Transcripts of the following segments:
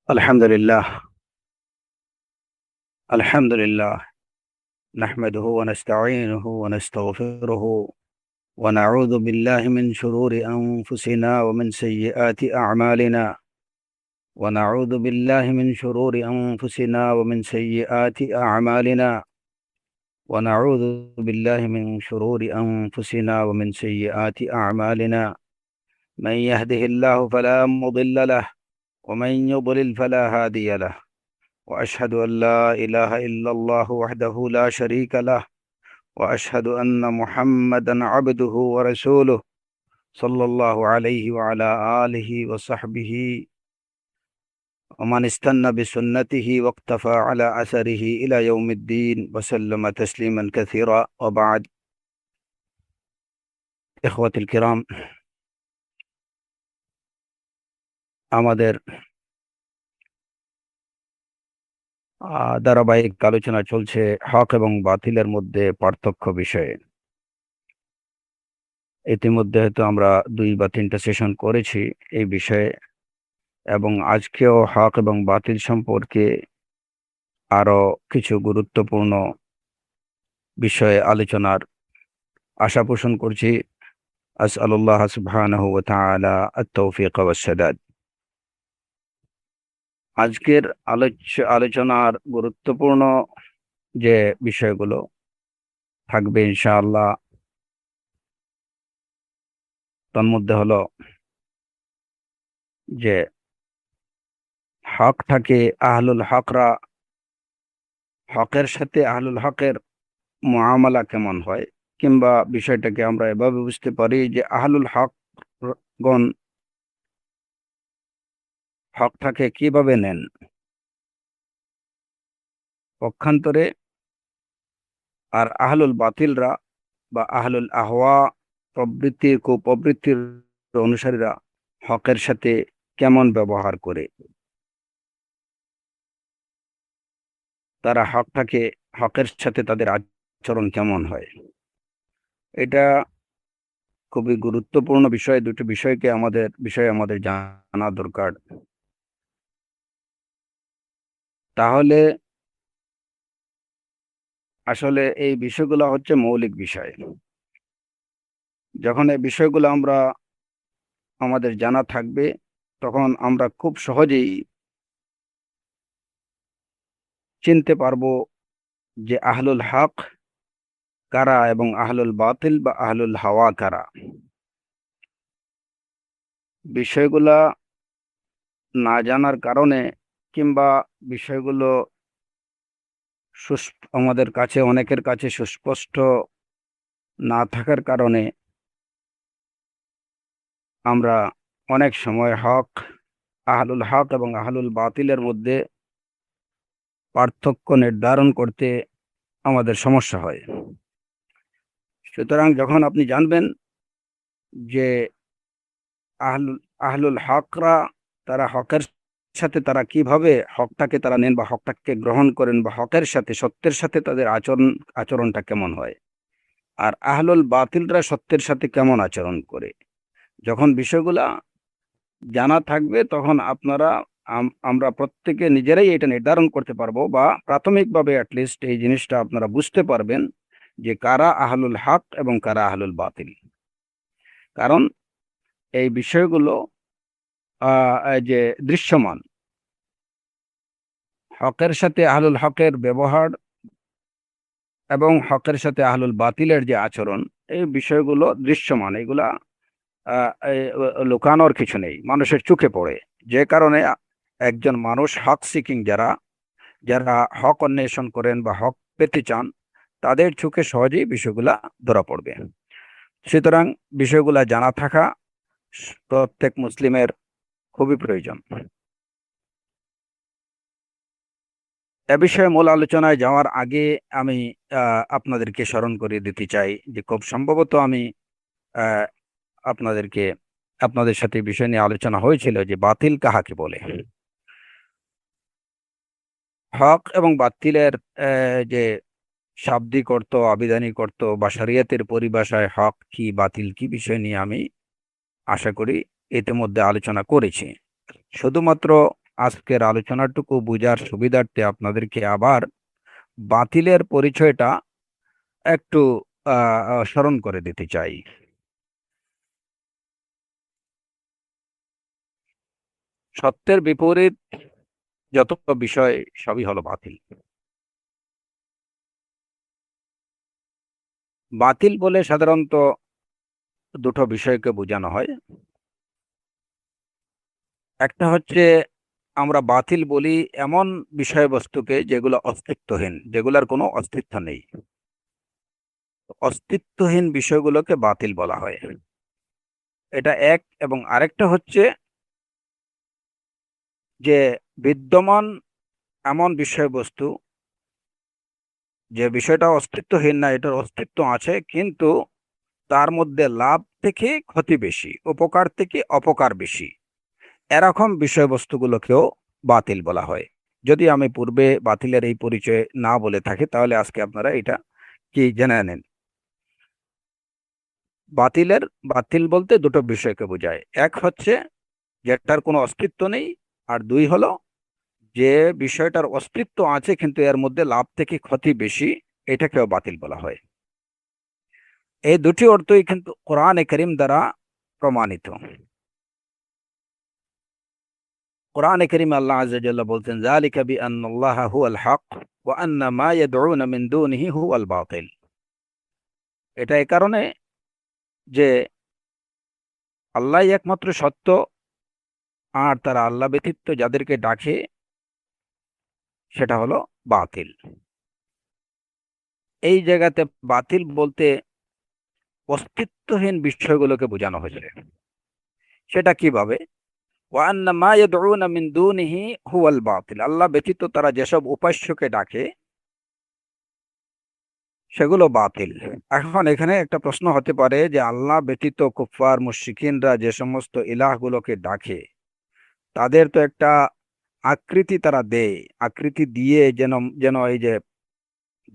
الحمد لله. الحمد لله نحمده ونستعينه ونستغفره ونعوذ بالله من شرور أنفسنا ومن سيئات أعمالنا ونعوذ بالله من شرور أنفسنا ومن سيئات أعمالنا ونعوذ بالله من شرور أنفسنا ومن سيئات أعمالنا من يهده الله فلا مضل له ومن يضلل فلا هادي له وأشهد أن لا إله إلا الله وحده لا شريك له وأشهد أن محمدا عبده ورسوله صلى الله عليه وعلى آله وصحبه ومن استنى بسنته واقتفى على أثره إلى يوم الدين وسلم تسليما كثيرا وبعد. إخوة الكرام, আমাদের ধারাবাহিক আলোচনা চলছে হক এবং বাতিলের মধ্যে পার্থক্য বিষয়ে। ইতিমধ্যে হয়তো আমরা 2 বা 3টা সেশন করেছি এই বিষয়ে, এবং আজকেও হক এবং বাতিল সম্পর্কে আরো কিছু গুরুত্বপূর্ণ বিষয়ে আলোচনার আশা পোষণ করছি। আসআলুল্লাহ সুবহানাহু ওয়া তাআলা আত-তাওফীক ওয়াস সাদাদ। আজকের আলোচনার গুরুত্বপূর্ণ যে বিষয়গুলো থাকবে ইনশাআল্লাহ, তার মধ্যে হলো যে হকটাকে আহলুল হকরা, হকের সাথে আহলুল হকের মুআমালা কেমন হয়, কিংবা বিষয়টাকে আমরা এভাবে বুঝতে পারি যে আহলুল হকগণ হকটাকে কিভাবে নেন। পক্ষান্তরে আর আহলুল বাতিলরা বা আহলুল আহওয়া প্রবৃত্তির কুপ্রবৃত্তির অনুসারীরা হকের সাথে কেমন ব্যবহার করে, তারা হকের সাথে তাদের আচরণ কেমন হয়। এটা খুবই গুরুত্বপূর্ণ বিষয়। দুটো বিষয়ে আমাদের জানা দরকার। তাহলে আসলে এই বিষয়গুলো হচ্ছে মৌলিক বিষয়। যখন এই বিষয়গুলো আমাদের জানা থাকবে, তখন আমরা খুব সহজেই চিনতে পারবো যে আহলুল হক কারা এবং আহলুল বাতিল বা আহলুল হাওয়া কারা। বিষয়গুলা না জানার কারণে কিংবা বিষয়গুলো আমাদের কাছে, অনেকের কাছে সুস্পষ্ট না থাকার কারণে আমরা অনেক সময় আহলুল হক এবং আহলুল বাতিলের মধ্যে পার্থক্য নির্ধারণ করতে আমাদের সমস্যা হয়। সুতরাং যখন আপনি জানবেন যে আহলুল হকরা, তারা হকের সাথে তারা কিভাবে হকটাকে তারা নেন বা হকটাকে গ্রহণ করেন, বা হকের সাথে, সত্যের সাথে তাদের আচরণটা কেমন হয়, আর আহলুল বাতিলরা সত্যের সাথে কেমন আচরণ করে, যখন বিষয়গুলা জানা থাকবে, তখন আমরা প্রত্যেকে নিজেরাই এটা নির্ধারণ করতে পারবো, বা প্রাথমিকভাবে অ্যাটলিস্ট এই জিনিসটা আপনারা বুঝতে পারবেন যে কারা আহলুল হক এবং কারা আহলুল বাতিল। কারণ এই বিষয়গুলো যে দৃশ্যমান, হকের সাথে আহলুল হকের ব্যবহার এবং হকের সাথে আহলুল বাতিলের যে আচরণ, এই বিষয়গুলো দৃশ্যমান। এগুলা লুকানোর কিছু নেই, মানুষের চোখে পড়ে। যে কারণে একজন মানুষ হক সিকিং, যারা হক অন্বেষণ করেন বা হক পেতে চান, তাদের চোখে সহজেই বিষয়গুলা ধরা পড়বে। সুতরাং বিষয়গুলা জানা থাকা প্রত্যেক মুসলিমের খুবই প্রয়োজন। এ বিষয়ে মূল আলোচনায় যাওয়ার আগে আমি আপনাদেরকে স্মরণ করিয়ে দিতে চাই যে খুব সম্ভবত আমি আপনাদের সাথে বিষয় নিয়ে আলোচনা হয়েছিল যে বাতিল কাহাকে বলে। হক এবং বাতিলের যে শাব্দিক অর্থ, আবিধানিক অর্থ বা শরিয়তের পরিভাষায় হক কি বাতিল কি, বিষয় নিয়ে আমি আশা করি ইতিমধ্যে আলোচনা করেছি। শুধুমাত্র আজকের আলোচনাটুকু বোঝার সুবিধার্থে আপনাদেরকে আবার বাতিলের পরিচয়টা একটু স্মরণ করে দিতে চাই। সত্যের বিপরীত যত বিষয় সবই হলো বাতিল। বাতিল বলে সাধারণত দুটো বিষয়কে বোঝানো হয়। একটা হচ্ছে আমরা বাতিল বলি এমন বিষয়বস্তুকে যেগুলো অস্তিত্বহীন, যেগুলোর কোনো অস্তিত্ব নেই। অস্তিত্বহীন বিষয়গুলোকে বাতিল বলা হয়, এটা এক। এবং আরেকটা হচ্ছে যে বিদ্যমান এমন বিষয়বস্তু যে বিষয়টা অস্তিত্বহীন না, এটার অস্তিত্ব আছে, কিন্তু তার মধ্যে লাভ থেকে ক্ষতি বেশি, উপকার থেকে অপকার বেশি, এরকম বিষয়বস্তুগুলোকেও বাতিল বলা হয়। যদি আমি পূর্বে বাতিলের এই পরিচয় না বলে থাকি, তাহলে আজকে আপনারা এটা কি জেনে নেন। বাতিল বলতে দুটো বিষয়কে বোঝায়। এক হচ্ছে যেটার কোনো অস্তিত্ব নেই, আর দুই হলো যে বিষয়টার অস্তিত্ব আছে কিন্তু এর মধ্যে লাভ থেকে ক্ষতি বেশি, এটাকেও বাতিল বলা হয়। এই দুটি অর্থই কিন্তু কোরআনে কারীম দ্বারা প্রমাণিত। কোরআনে কারীমে আল্লাহ আযজা ওয়া জাল্লা বলতেন, যালিকা বিআন্নাল্লাহা হুয়াল হক ওয়া আন্না মা ইয়াদউনা মিন দুনিহি হুয়াল বাতিল। এটা এই কারণে যে আল্লাহই একমাত্র সত্য, আর তারা আল্লাহ ব্যতীত যাদেরকে ডাকে সেটা হলো বাতিল। এই জায়গাতে বাতিল বলতে অস্তিত্বহীন বিষয়গুলোকে বোঝানো হয়েছে। সেটা কিভাবে? ওয়া আন্না মা ইয়াদউনা মিন দুনিহি হুয়াল বাতিল, আল্লাহ ব্যতীত তারা যেসব উপাস্যকে ডাকে সেগুলো বাতিল। এখন এখানে একটা প্রশ্ন হতে পারে যে আল্লাহ ব্যতীত কুফফার মুশরিকিনরা যে সমস্ত ইলাহগুলোকে ডাকে, তাদের তো একটা আকৃতি তারা দেয়, আকৃতি দিয়ে যেন যেন এই যে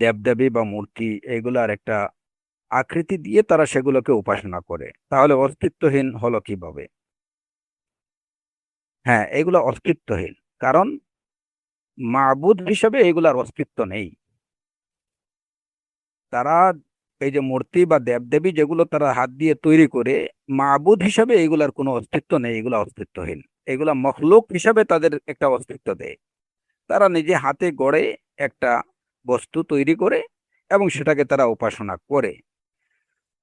দেবদেবী বা মূর্তি, এগুলার একটা আকৃতি দিয়ে তারা সেগুলোকে উপাসনা করে, তাহলে অস্তিত্বহীন হলো কিভাবে? হ্যাঁ, এগুলো অস্তিত্বহীন, কারণ মাবুদ হিসেবে এগুলার অস্তিত্ব নেই। তারা এই যে মূর্তি বা দেবদেবী যেগুলো তারা হাত দিয়ে তৈরি করে, মাবুদ হিসাবে এগুলার কোনো অস্তিত্ব নেই, এগুলা অস্তিত্বহীন। এগুলা মখলুক হিসাবে তাদের একটা অস্তিত্ব দেয়। তারা নিজে হাতে গড়ে একটা বস্তু তৈরি করে এবং সেটাকে তারা উপাসনা করে।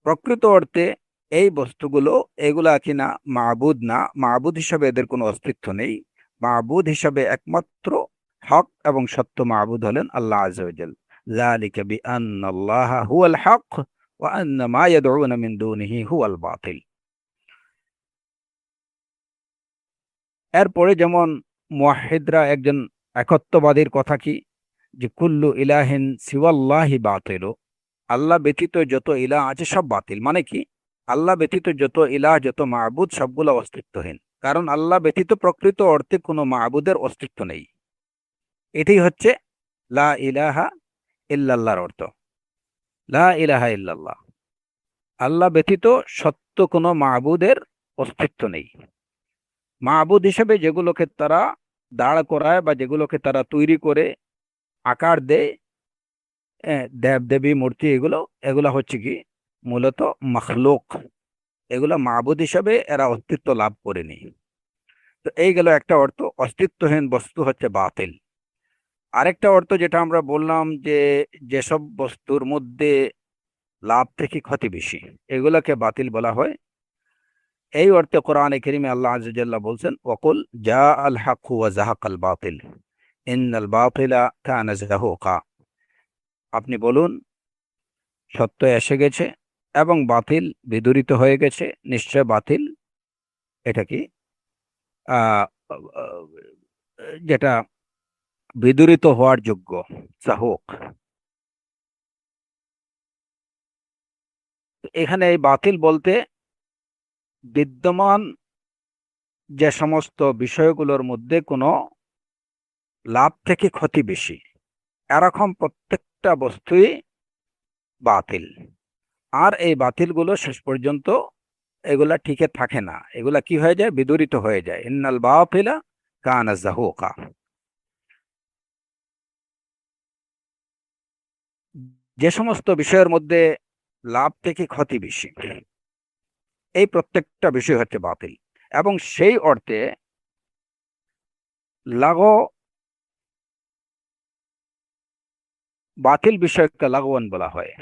প্রকৃত অর্থে এই বস্তুগুলো, এগুলা কিনা মাবুদ না, মাবুদ হিসাবে এদের কোনো অস্তিত্ব নেই। মাবুদ হিসাবে একমাত্র হক এবং সত্য মাবুদ হলেন আল্লাহ আযজা ওয়া জাল। যালিকা বিআন্নাল্লাহা হুয়াল হক ওয়া আন্না মা ইয়াদউনা মিন দুনিহি হুয়াল বাতিল। এরপরে যেমন মুওয়াহ্হিদরা, একজন একত্ববাদীর কথা কি, যে কুল্লু ইলাহিন সিওয়াল্লাহি বাতিল, আল্লাহ ব্যতীত যত ইলাহ আছে সব বাতিল। মানে কি? আল্লাহ ব্যতীত যত ইলাহ, যত মাবুদ, সবগুলো অস্তিত্বহীন, কারণ আল্লাহ ব্যতীত প্রকৃত অর্থে কোনো মাবুদের অস্তিত্ব নেই। এটাই হচ্ছে লা ইলাহা ইল্লাল্লাহর অর্থ। লা ইলাহা ইল্লাল্লাহ, আল্লাহ ব্যতীত সত্য কোনো মাবুদের অস্তিত্ব নেই। মাবুদ হিসেবে যেগুলোকে তারা দাঁড় করায় বা যেগুলোকে তারা তৈরি করে আকার দেয়, দেব দেবী মূর্তি, এগুলো এগুলা হচ্ছে কি মূলত মখলুক। এগুলা মাবুদ হিসাবে এরা অস্তিত্ব লাভ করেনি। তো এই গেল একটা অর্থ, অস্তিত্বহীন বস্তু হচ্ছে বাতিল। আরেকটা অর্থ যেটা আমরা বললাম যে যেসব বস্তুর মধ্যে লাভ থেকে ক্ষতি বেশি, এগুলাকে বাতিল বলা হয়। এই অর্থে কোরআনে কারীমে আল্লাহ আযজা ওয়া জাল্লা বলছেন, ওয়াকুল জা আল হক ওয়া যাহাকাল বাতিল ইন্নাল বাতিলা কানা যাহুকা। আপনি বলুন, সত্য এসে গেছে এবং বাতিল বিদূরিত হয়ে গেছে। নিশ্চয় বাতিল এটা কি আহ আহ, যেটা বিদূরিত হওয়ার যোগ্য, যাহুক। এখানে এই বাতিল বলতে বিদ্যমান যে সমস্ত বিষয়গুলোর মধ্যে কোনো লাভ থেকে ক্ষতি বেশি, এরকম প্রত্যেকটা বস্তুই বাতিল। আর এই বাতিলগুলো শেষ পর্যন্ত এগুলা টিকে থাকে না, এগুলা কি হয়ে যায়? বিদূরিত হয়ে যায়। ইন্নাল বাতিলা কানা যাহুকা। যে সমস্ত বিষয়ের মধ্যে লাভ থেকে ক্ষতি বেশি, এই প্রত্যেকটা বিষয় হচ্ছে বাতিল। এবং সেই অর্থে লাগো, বাতিল বিষয়কে লাগওয়ান বলা হয়।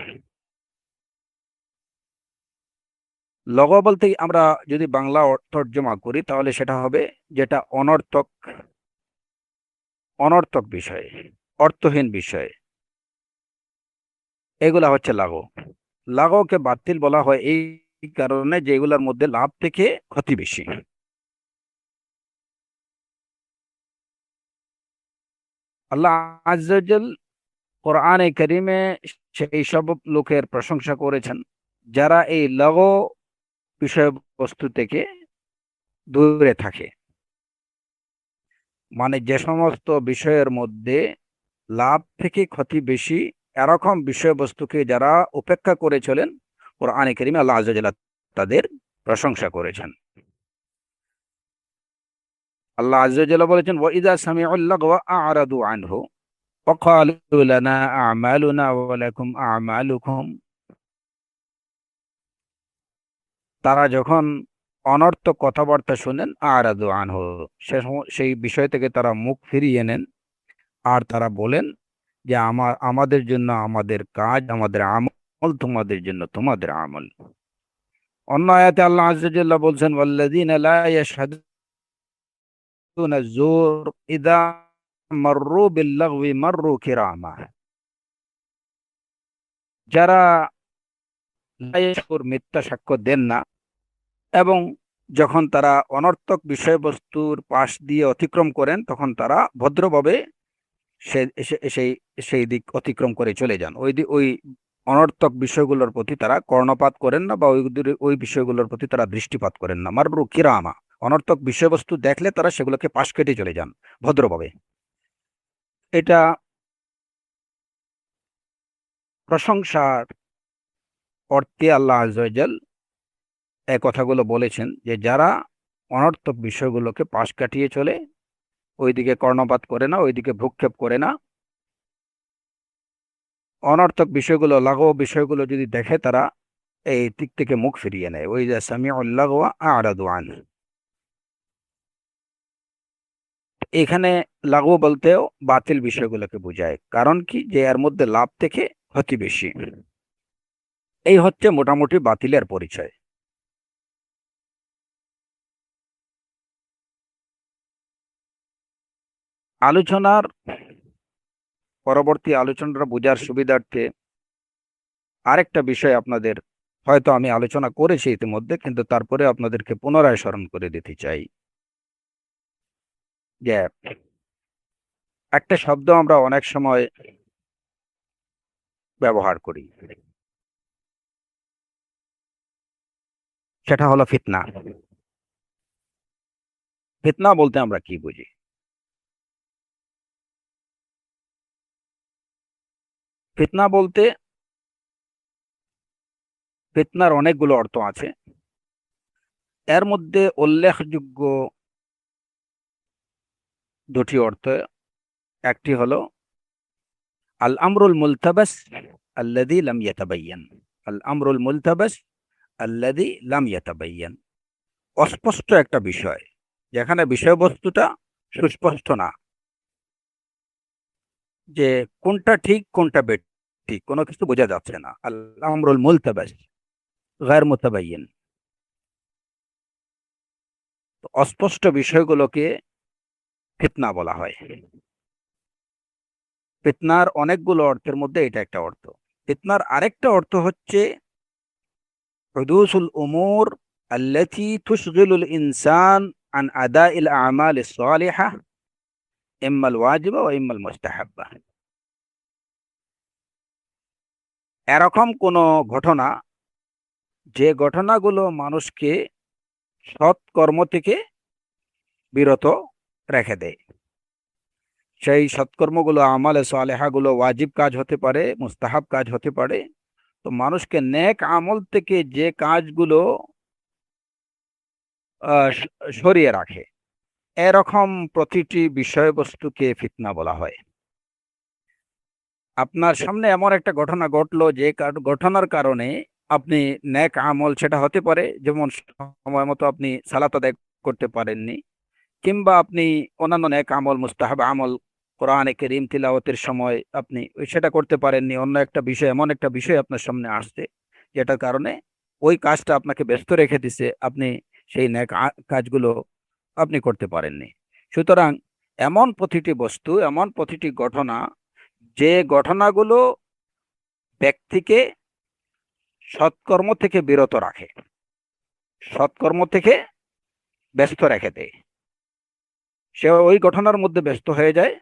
লগো বলতে আমরা যদি বাংলা তর্জমা করি তাহলে সেটা হবে যেটা অনর্থক, অনর্থক বিষয়, অর্থহীন বিষয়, এগুলা হচ্ছে লাগো। লাগোকে বাতিল বলা হয় এই কারণে যে এগুলোর মধ্যে লাভ থেকে ক্ষতি বেশি। আল্লাহ আজ্জা ওয়া জাল কোরআনে কারিমে সেই সব লোকের প্রশংসা করেছেন যারা এই লাগো বিষয়বস্তু থেকে দূরে থাকে। মানে যে সমস্ত বিষয়ের মধ্যে লাভ থেকে ক্ষতি বেশি, এরকম বিষয়বস্তুকে যারা উপেক্ষা করে চলেন, কোরআনে কারিমে আল্লাহ আজ্জা ওয়া জাল তাদের প্রশংসা করেছেন। আল্লাহ আজ্জা ওয়া জাল বলেছেন, ওয়া ইযা সামিউল লাগওয়া আ'রাদু আনহু ওয়া ক্বালু লানা আ'মালুনা ওয়া লাকুম আ'মালুকুম। তারা যখন অনর্থক কথাবার্তা শুনেন, আ'রাদু আনহু, সেই বিষয় থেকে তারা মুখ ফিরিয়ে নেন। আর তারা বলেন যে আমাদের জন্য আমাদের কাজ, আমাদের আমল, তোমাদের জন্য তোমাদের আমল। অন্য আয়াতে আল্লাহ আজ্জা ওয়া জাল্লা বলছেন, ওয়াল্লাযীনা লা ইয়াশহাদুনা যুর ইযা মাররু বিল-লাগওয়ি মাররু কিরামা। যারা মিথ্যা সাক্ষ্য দেন না এবং যখন তারা অনর্থক বিষয়বস্তুর পাশ দিয়ে অতিক্রম করেন তখন তারা ভদ্রভাবে সেই সেই দিক অতিক্রম করে চলে যান। ওই অনর্থক বিষয়গুলোর প্রতি তারা কর্ণপাত করেন না, বা ওই বিষয়গুলোর প্রতি তারা দৃষ্টিপাত করেন না। মাররু কিরামা, অনর্থক বিষয়বস্তু দেখলে তারা সেগুলোকে পাশ কেটে চলে যান ভদ্রভাবে। এটা প্রশংসার অর্থে আল্লাহ আজ্জা ওয়া জাল এই কথাগুলো বলেছেন যে যারা অনর্থক বিষয়গুলোকে পাশ কাটিয়ে চলে, ওইদিকে কর্ণপাত করে না, ওইদিকে ভ্রুক্ষেপ করে না, অনর্থক বিষয়গুলো, লাগোয়া বিষয়গুলো যদি দেখে তারা এই দিক থেকে মুখ ফিরিয়ে নেয়। ওই যে সামিউল লাগওয়া আ'রাদু আনহু, এখানে লাগো বলতেও বাতিল বিষয়গুলোকে বোঝায়। কারণ কি, যে এর মধ্যে লাভ থেকে ক্ষতি বেশি। এই হচ্ছে মোটামুটি বাতিলের পরিচয়। আলোচনার পরবর্তী আলোচনাটা বোঝার সুবিধার্থে আরেকটা বিষয় আপনাদের, হয়তো আমি আলোচনা করেছি ইতিমধ্যে, কিন্তু তারপরে আপনাদেরকে পুনরায় স্মরণ করে দিতে চাই যে একটা শব্দ আমরা অনেক সময় ব্যবহার করি, সেটা হলো ফিতনা। ফিতনা বলতে আমরা কি বুঝি? ফিতনা বলতে, ফিতনার অনেকগুলো অর্থ আছে। এর মধ্যে উল্লেখযোগ্য দুটি অর্থ। একটি হলো আল আমরুল মুলতাবাস আল্লাযী লাম ইয়াতাবায়্যান। আল আমরুল মুলতাবাস আল্লাযী লাম ইয়াতাবায়্যান, অস্পষ্ট একটা বিষয়, যেখানে বিষয়বস্তুটা সুস্পষ্ট না, যে কোনটা ঠিক কোনটা বেঠিক কোনো কিছু বোঝা যাচ্ছে না। আল আমরুল মুলতাবাস গায়র মুতাবায়্যিন। অস্পষ্ট বিষয়গুলোকে ফিতনা বলা হয়। ফিতনার অনেকগুলো অর্থের মধ্যে এটা একটা অর্থ। ফিতনার আরেকটা অর্থ হচ্ছে হুদুসুল উমুর আল্লাতী তুশগিলুল ইনসান আন আদাইল আমালিস সালিহা ইম্মাল ওয়াজিবা ওয়া ইম্মাল মুস্তাহাব্বা। এরকম কোন ঘটনা, যে ঘটনাগুলো মানুষকে সৎ কর্ম থেকে বিরত রেখে দেয়। সেই সৎকর্মগুলো, আমালে সালেহাগুলো ওয়াজিব কাজ হতে পারে, মুস্তাহাব কাজ হতে পারে। তো মানুষকে নেক আমল থেকে যে কাজগুলো সরিয়ে রাখে, এরকম প্রতিটি বিষয়বস্তুকে ফিতনা বলা হয়। আপনার সামনে এমন একটা ঘটনা ঘটলো যে ঘটনার কারণে আপনি নেক আমল, সেটা হতে পারে যেমন সময় মতো আপনি সালাত আদায় করতে পারেননি, কিংবা আপনি অন্যান্য নেক আমল, মুস্তাহাব আমল, কোরআনে কারীম তিলাওয়াতের সময় আপনি সেটা করতে পারেননি। অন্য একটা বিষয়, এমন একটা বিষয় আপনার সামনে আসছে যেটার কারণে ওই কাজটা আপনাকে ব্যস্ত রেখে দিছে, আপনি সেই নেক কাজগুলো আপনি করতে পারেননি। সুতরাং এমন প্রতিটি বস্তু, এমন প্রতিটি ঘটনা, যে ঘটনাগুলো ব্যক্তিকে সৎকর্ম থেকে বিরত রাখে, সৎকর্ম থেকে ব্যস্ত রেখে দেয়, সে ওই ঘটনার মধ্যে ব্যস্ত হয়ে যায়।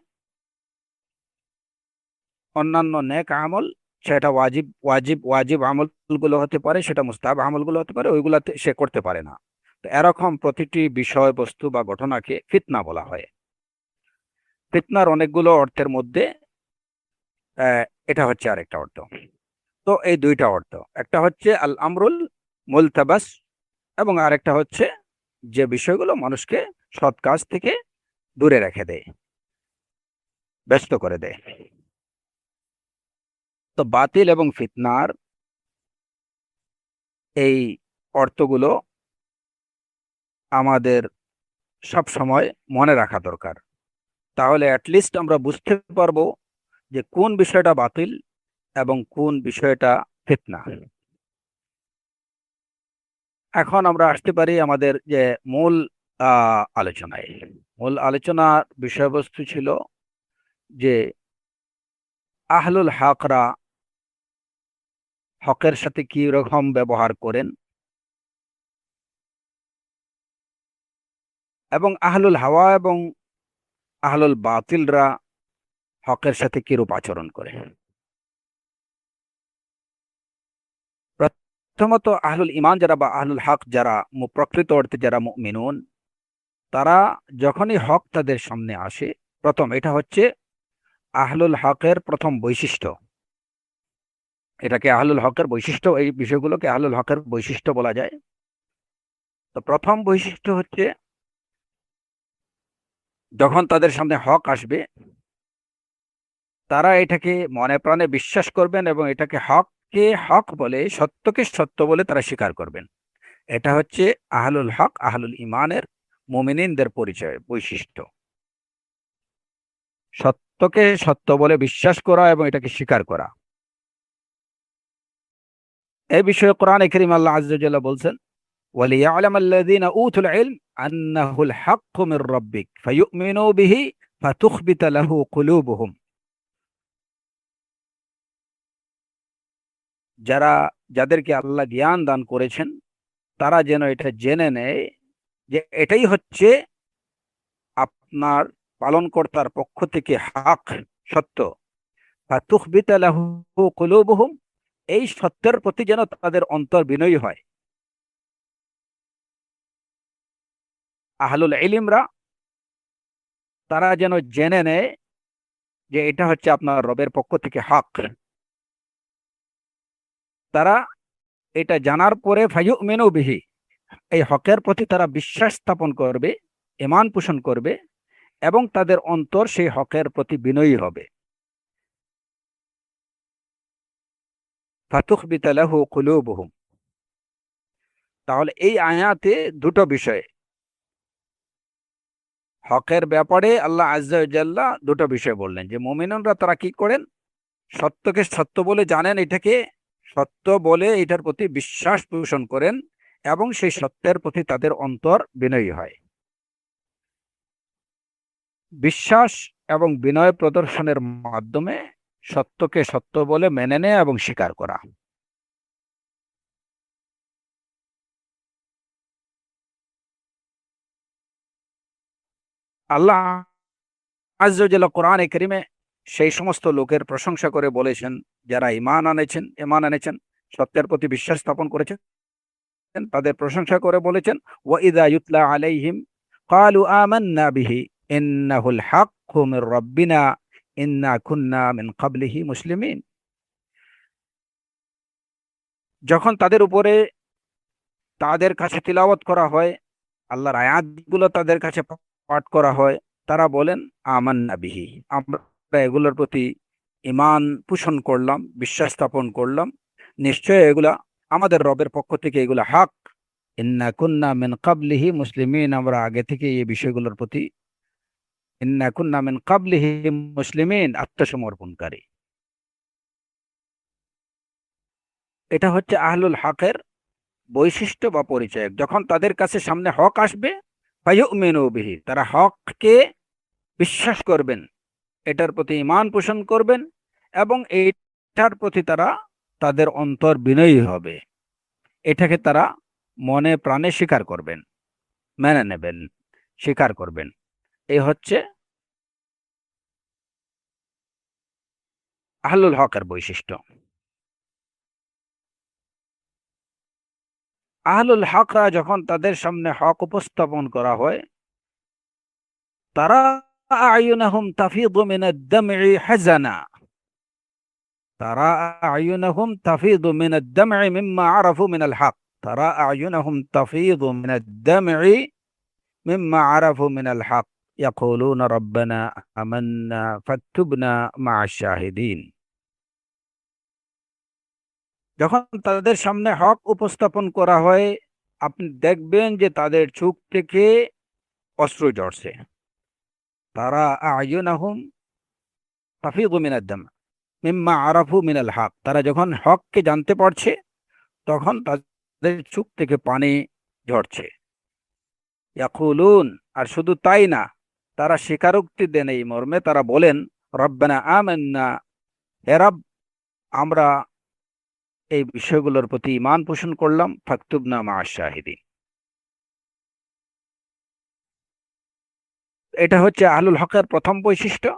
অন্যান্য নেক আমল, সেটা ওয়াজিব ওয়াজিব ওয়াজিব আমলগুলো হতে পারে, সেটা মুস্তাহাব আমলগুলো হতে পারে, ওইগুলাতে সে করতে পারে না। তো এরকম প্রতিটি বিষয়বস্তু বা ঘটনাকে ফিতনা বলা হয়। ফিতনার অনেকগুলো অর্থের মধ্যে এটা হচ্ছে আরেকটা অর্থ। তো এই দুইটা অর্থ, একটা হচ্ছে আল আমরুল মুলতাবাস, এবং আরেকটা হচ্ছে যে বিষয়গুলো মানুষকে সৎ কাজ থেকে দূরে রেখে দেয়, ব্যস্ত করে দেয়। তো বাতিল এবং ফিতনার এই অর্থগুলো আমাদের সব সময় মনে রাখা দরকার। তাহলে অ্যাটলিস্ট আমরা বুঝতে পারবো যে কোন বিষয়টা বাতিল এবং কোন বিষয়টা ফিতনা। এখন আমরা আসতে পারি আমাদের যে মূল আলোচনায়। মূল আলোচনার বিষয়বস্তু ছিল যে আহলুল হকরা হকের সাথে কি রকম ব্যবহার করেন, এবং আহলুল হাওয়া এবং আহলুল বাতিলরা হকের সাথে কিরূপ আচরণ করে। প্রথমত আহলুল ইমান যারা বা আহলুল হক যারা, প্রকৃত অর্থে যারা মুমিনুন, তারা যখনই হক তাদের সামনে আসে, প্রথম এটা হচ্ছে আহলুল হকের প্রথম বৈশিষ্ট্য। এটাকে আহলুল হকের বৈশিষ্ট্য, এই বিষয়গুলোকে আহলুল হকের বৈশিষ্ট্য বলা যায়। তো প্রথম বৈশিষ্ট্য হচ্ছে যখন তাদের সামনে হক আসবে, তারা এটাকে মনে প্রাণে বিশ্বাস করবেন এবং এটাকে হককে হক বলে, সত্যকে সত্য বলে তারা স্বীকার করবেন। এটা হচ্ছে আহলুল হক, আহলুল ইমানের, মুমিনিনদের পরিচয়, বৈশিষ্ট্য। সত্যকে সত্য বলে বিশ্বাস করা এবং এটাকে স্বীকার করা। এই বিষয়ে কোরআনে কারীম আল্লাহ আযজা ওয়া জাল্লা বলছেন, ওয়ালিয়ালামাল্লাযীনা উতুল ইলম আন্নাহুল হাক্কু মির রাব্বিক ফায়ুমিনু বিহি ফাতুখবিতা লাহু কুলুবুহুম। যারা, যাদেরকে আল্লাহ জ্ঞান দান করেছেন, তারা যেন এটা জেনে নেয় যে এটাই হচ্ছে আপনার পালনকর্তার পক্ষ থেকে হক, সত্য। ফাতুখবিতা লাহু কুলুবুহুম, এই সত্যের প্রতি যেন তাদের অন্তর বিনয়ী হয়। আহলুল ইলমরা তারা যেন জেনে নেয় যে এটা হচ্ছে আপনার রবের পক্ষ থেকে হক। তারা এটা জানার পরে ফায়ুমিনু বিহি, এই হকের প্রতি তারা বিশ্বাস স্থাপন করবে, ঈমান পোষণ করবে, এবং তাদের অন্তর সেই হকের প্রতি বিনয়ী হবে। ফাতুখবিতা লাহু কুলুবুহুম। তাহলে এই আয়াতে দুটো বিষয়, হকের ব্যাপারে আল্লাহ আযজা ওয়া জাল্লা দুটো বিষয় বললেন, যে মুমিনুনরা তারা কি করেন, সত্যকে সত্য বলে জানেন, এটাকে সত্য বলে এটার প্রতি বিশ্বাস পোষণ করেন, এবং সেই সত্যের প্রতি তাদের অন্তর বিনয়ী হয়। বিশ্বাস এবং বিনয় প্রদর্শনের মাধ্যমে সত্যকে সত্য বলে মেনে নেয় এবং স্বীকার করা। আল্লাহ আযজা ওয়া জাল্লা কোরআনে কারীমে সেই সমস্ত লোকের প্রশংসা করে বলেছেন যারা ঈমান এনেছেন, সত্যের প্রতি বিশ্বাস স্থাপন করেছেন, তাদের প্রশংসা করে বলেছেন, ওয়া ইযা ইউতলা আলাইহিম ক্বালু আমান্না বিহি ইন্নাহুল হাক্কু মির রাব্বিনা ইন্না কুন্না মিন ক্বাবলিহি মুসলিমিন। যখন তাদের উপরে, তাদের কাছে তিলাওয়াত করা হয়, আল্লাহর আয়াতগুলো তাদের কাছে পাঠ করা হয়, তারা বলেন আমান্না বিহি, আমরা এগুলোর প্রতি ঈমান পোষণ করলাম, বিশ্বাস স্থাপন করলাম, নিশ্চয় এগুলা আমাদের রবের পক্ষ থেকে এগুলা হক। ইন্না কুন্না মিন ক্বাবলিহি মুসলিমিন, আমরা আগে থেকে এই বিষয়গুলোর প্রতি ইন্না কুন্না মিন ক্বাবলিহি মুসলিমিন, আত্মসমর্পণকারী। এটা হচ্ছে আহলুল হকের বৈশিষ্ট্য বা পরিচয়। যখন তাদের কাছে সামনে হক আসবে, ফায়ুমিনু বিহি, তারা হককে বিশ্বাস করবেন, এটার প্রতি ঈমান পোষণ করবেন, এবং এইটার প্রতি তারা তাদের অন্তর বিনয়ী হবে, এটাকে তারা মনে প্রাণে স্বীকার করবেন, মেনে নেবেন, স্বীকার করবেন। এই হচ্ছে আহলুল হকের বৈশিষ্ট্য। আহলুল হকরা যখন তাদের সামনে হক উপস্থাপন করা হয়, তারা আয়ুনাহুম তাফিদু মিনাদ দাম'i হাজানা, তারা আয়ুনাহুম তাফিদু মিনাদ দাম'i মিম্মা আরাফু মিনাল হক, তারা আয়ুনাহুম তাফিদু মিনাদ দাম'i মিম্মা আরাফু মিনাল হক ইয়াকুলুনা রাব্বানা আমান্না ফাকতুবনা মা'আশ শাহিদিন। যখন তাদের সামনে হক উপস্থাপন করা হয়, আপনি দেখবেন যে তাদের চোখ থেকে অশ্রু ঝরছে। তারা আয়ুনাহুম তাফিদু মিনাদ দাম মিম্মা আরাফু মিনাল হক, তারা যখন হককে জানতে পারছে, তখন তাদের চোখ থেকে পানি ঝরছে। ইয়াকুলুন, আর শুধু তাই না, তারা স্বীকারোক্তি দেন এই মর্মে, তারা বলেন রব্বানা আমান্না, হে রব, আমরা এই বিষয়গুলোর প্রতি ঈমান পোষণ করলাম, ফাকতুবনা মা'আশ শাহিদিন। এটা হচ্ছে আহলুল হকের প্রথম বৈশিষ্ট্য।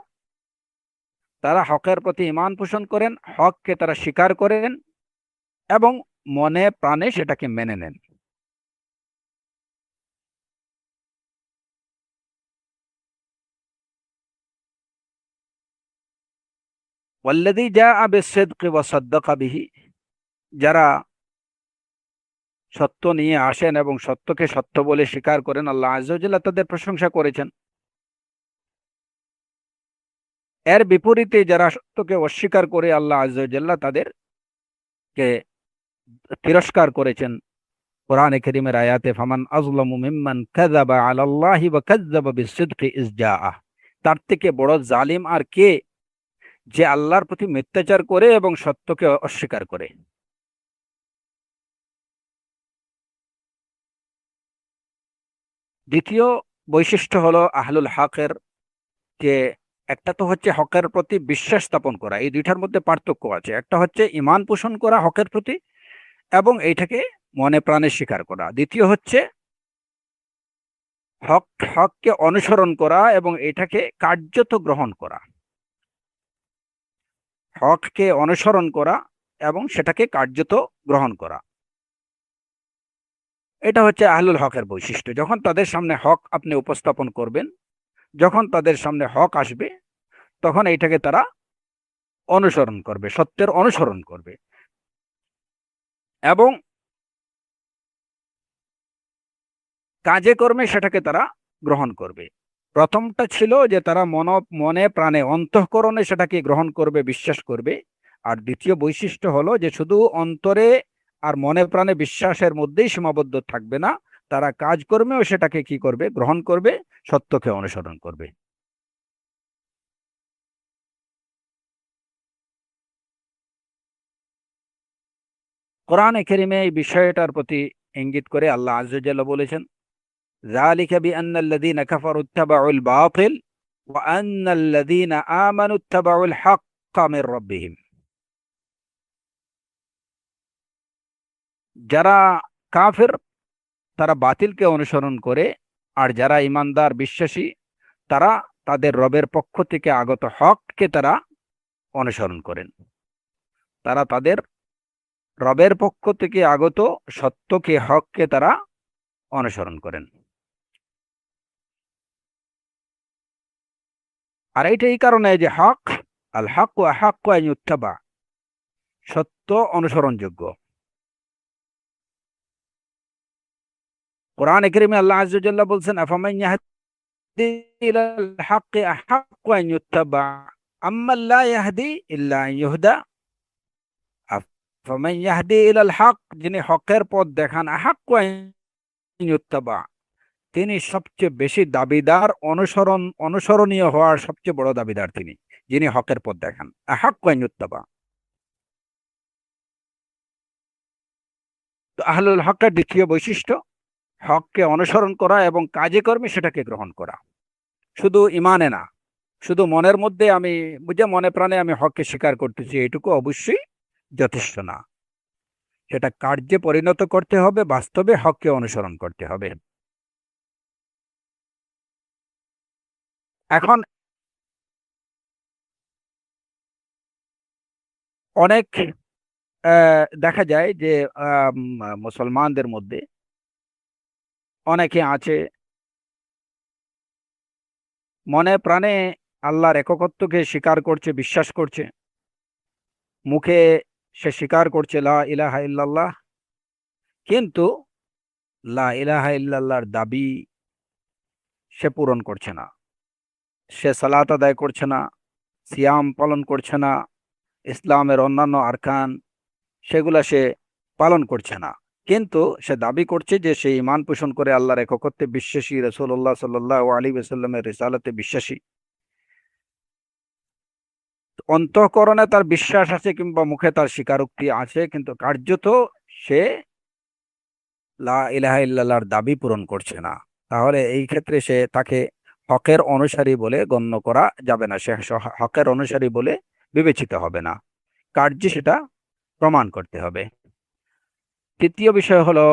তারা হকের প্রতি ঈমান পোষণ করেন, হককে তারা স্বীকার করেন, এবং মনে প্রাণে সেটাকে মেনে নেন। ওয়াল্লাযী জাআ বিস-সিদকি ওয়া সাদ্দাকা বিহি, যারা সত্য নিয়ে আসেন এবং সত্যকে সত্য বলে স্বীকার করেন, আল্লাহ আযজা ওয়া জাল্লা তাদের প্রশংসা করেছেন। এর বিপরীতে যারা সত্যকে অস্বীকার করে, আল্লাহ আযজা ওয়া জাল্লা তাদেরকে তিরস্কার করেছেন। কোরআনে কারীমের আয়াতে ফামান আযলামু মিম্মান কাযাবা আলাল্লাহি ওয়া কাযযাবা বিস-সিদকি ইয জাআহ, তার থেকে বড় জালিম আর কে, যে আল্লাহর প্রতি মিথ্যাচার করে এবং সত্যকে অস্বীকার করে। দ্বিতীয় বৈশিষ্ট্য হলো আহলুল হকের, যে একটা তো হচ্ছে হকের প্রতি বিশ্বাস স্থাপন করা, এই দুইটার মধ্যে পার্থক্য আছে। একটা হচ্ছে ঈমান পোষণ করা হকের প্রতি এবং এইটাকে মনে প্রাণে স্বীকার করা। দ্বিতীয় হচ্ছে হক হককে অনুসরণ করা এবং এটাকে কার্যত গ্রহণ করা। হককে অনুসরণ করা এবং সেটাকে কার্যত গ্রহণ করা, এটা হচ্ছে আহলুল হকের বৈশিষ্ট্য। যখন তাদের সামনে হক আপনি উপস্থাপন করবেন, যখন তাদের সামনে হক আসবে, তখন এইটাকে তারা অনুসরণ করবে, সত্যের অনুসরণ করবে, এবং কাজে কর্মে সেটাকে তারা গ্রহণ করবে। প্রথমটা ছিল যে তারা মনে প্রাণে অন্তঃকরণে সেটাকে গ্রহণ করবে, বিশ্বাস করবে। আর দ্বিতীয় বৈশিষ্ট্য হলো যে শুধু অন্তরে আর মনে প্রাণে বিশ্বাসের মধ্যেই সীমাবদ্ধ থাকবে না, তারা কাজকর্মেও সেটাকে কি করবে, গ্রহণ করবে, সত্যকে অনুসরণ করবে। কোরআনে কারীমে এই বিষয়টার প্রতি ইঙ্গিত করে আল্লাহ আযজা ওয়া জাল্লা বলেছেন, যালিকা বিআন্নাল্লাযীনা কাফারু ইত্তাবাউল বাতিল ওয়া আন্নাল্লাযীনা আমানু ইত্তাবাউল হাক্কা মির রাব্বিহিম। যারা কাফের তারা বাতিলকে অনুসরণ করে, আর যারা ঈমানদার বিশ্বাসী তারা তাদের রবের পক্ষ থেকে আগত হককে তারা অনুসরণ করেন। তারা তাদের রবের পক্ষ থেকে আগত সত্যকে, হককে তারা অনুসরণ করেন। আর এইটা এই কারণে যে হক, আল হক ওয়া হাক্কু আন ইউত্তাবা, সত্য অনুসরণযোগ্য। কোরআনে কারীমে আল্লাহ আযজা ওয়া জাল্লা বলছেন, আফামান ইলাল হাক্কি আহাক্কু আন ইউত্তাবা আম্মা লা ইয়াহদি ইল্লা আন ইউহদা ফামান ইয়াহদি ইলাল হক, যিনি হকের পথ দেখান, আহাক্কু আন ইউত্তাবা, তিনি সবচেয়ে বেশি দাবিদার, অনুসরণীয় হওয়ার সবচেয়ে বড় দাবিদার তিনি, যিনি হকের পথ দেখান। আহাক্কু আন ইউত্তাবা। তো আহলুল হকের দ্বিতীয় বৈশিষ্ট্য হককে অনুসরণ করা এবং কাজে কর্মে সেটাকে গ্রহণ করা। শুধু ইমানে না, শুধু মনের মধ্যে আমি বুঝে মনে প্রাণে আমি হককে স্বীকার করতেছি, এটুকু অবশ্যই যথেষ্ট না। সেটা কার্যে পরিণত করতে হবে, বাস্তবে হককে অনুসরণ করতে হবে। এখন অনেক দেখা যায় যে মুসলমানদের মধ্যে অনেকে আছে মনে প্রাণে আল্লাহর একত্বকে স্বীকার করছে, বিশ্বাস করছে, মুখে সে স্বীকার করছে লা ইলাহা ইল্লাল্লাহ, কিন্তু লা ইলাহা ইল্লাল্লাহর দাবি সে পূরণ করছে না। সে সালাত আদায় করছে না, সিয়াম পালন করছে না, ইসলামের অন্যান্য আরকান সেগুলা সে পালন করছে না, কিন্তু সে দাবি করছে যে সে ঈমান পোষণ করে আল্লাহর একত্বে বিশ্বাসী, রাসূলুল্লাহ সাল্লাল্লাহু আলাইহি ওয়াসাল্লামের রিসালাতে বিশ্বাসী। অন্তঃকরণে তার বিশ্বাস আছে কিংবা মুখে তার স্বীকারোক্তি আছে, কিন্তু কার্যত সে লা ইলাহা ইল্লাল্লাহর দাবি পূরণ করছে না। তাহলে এই ক্ষেত্রে তাকে হকের অনুসারী বলে গণ্য করা যাবে না, সে হকের অনুসারী বলে বিবেচিত হবে না, কার্যে সেটা প্রমাণ করতে হবে। তৃতীয় বিষয় হলো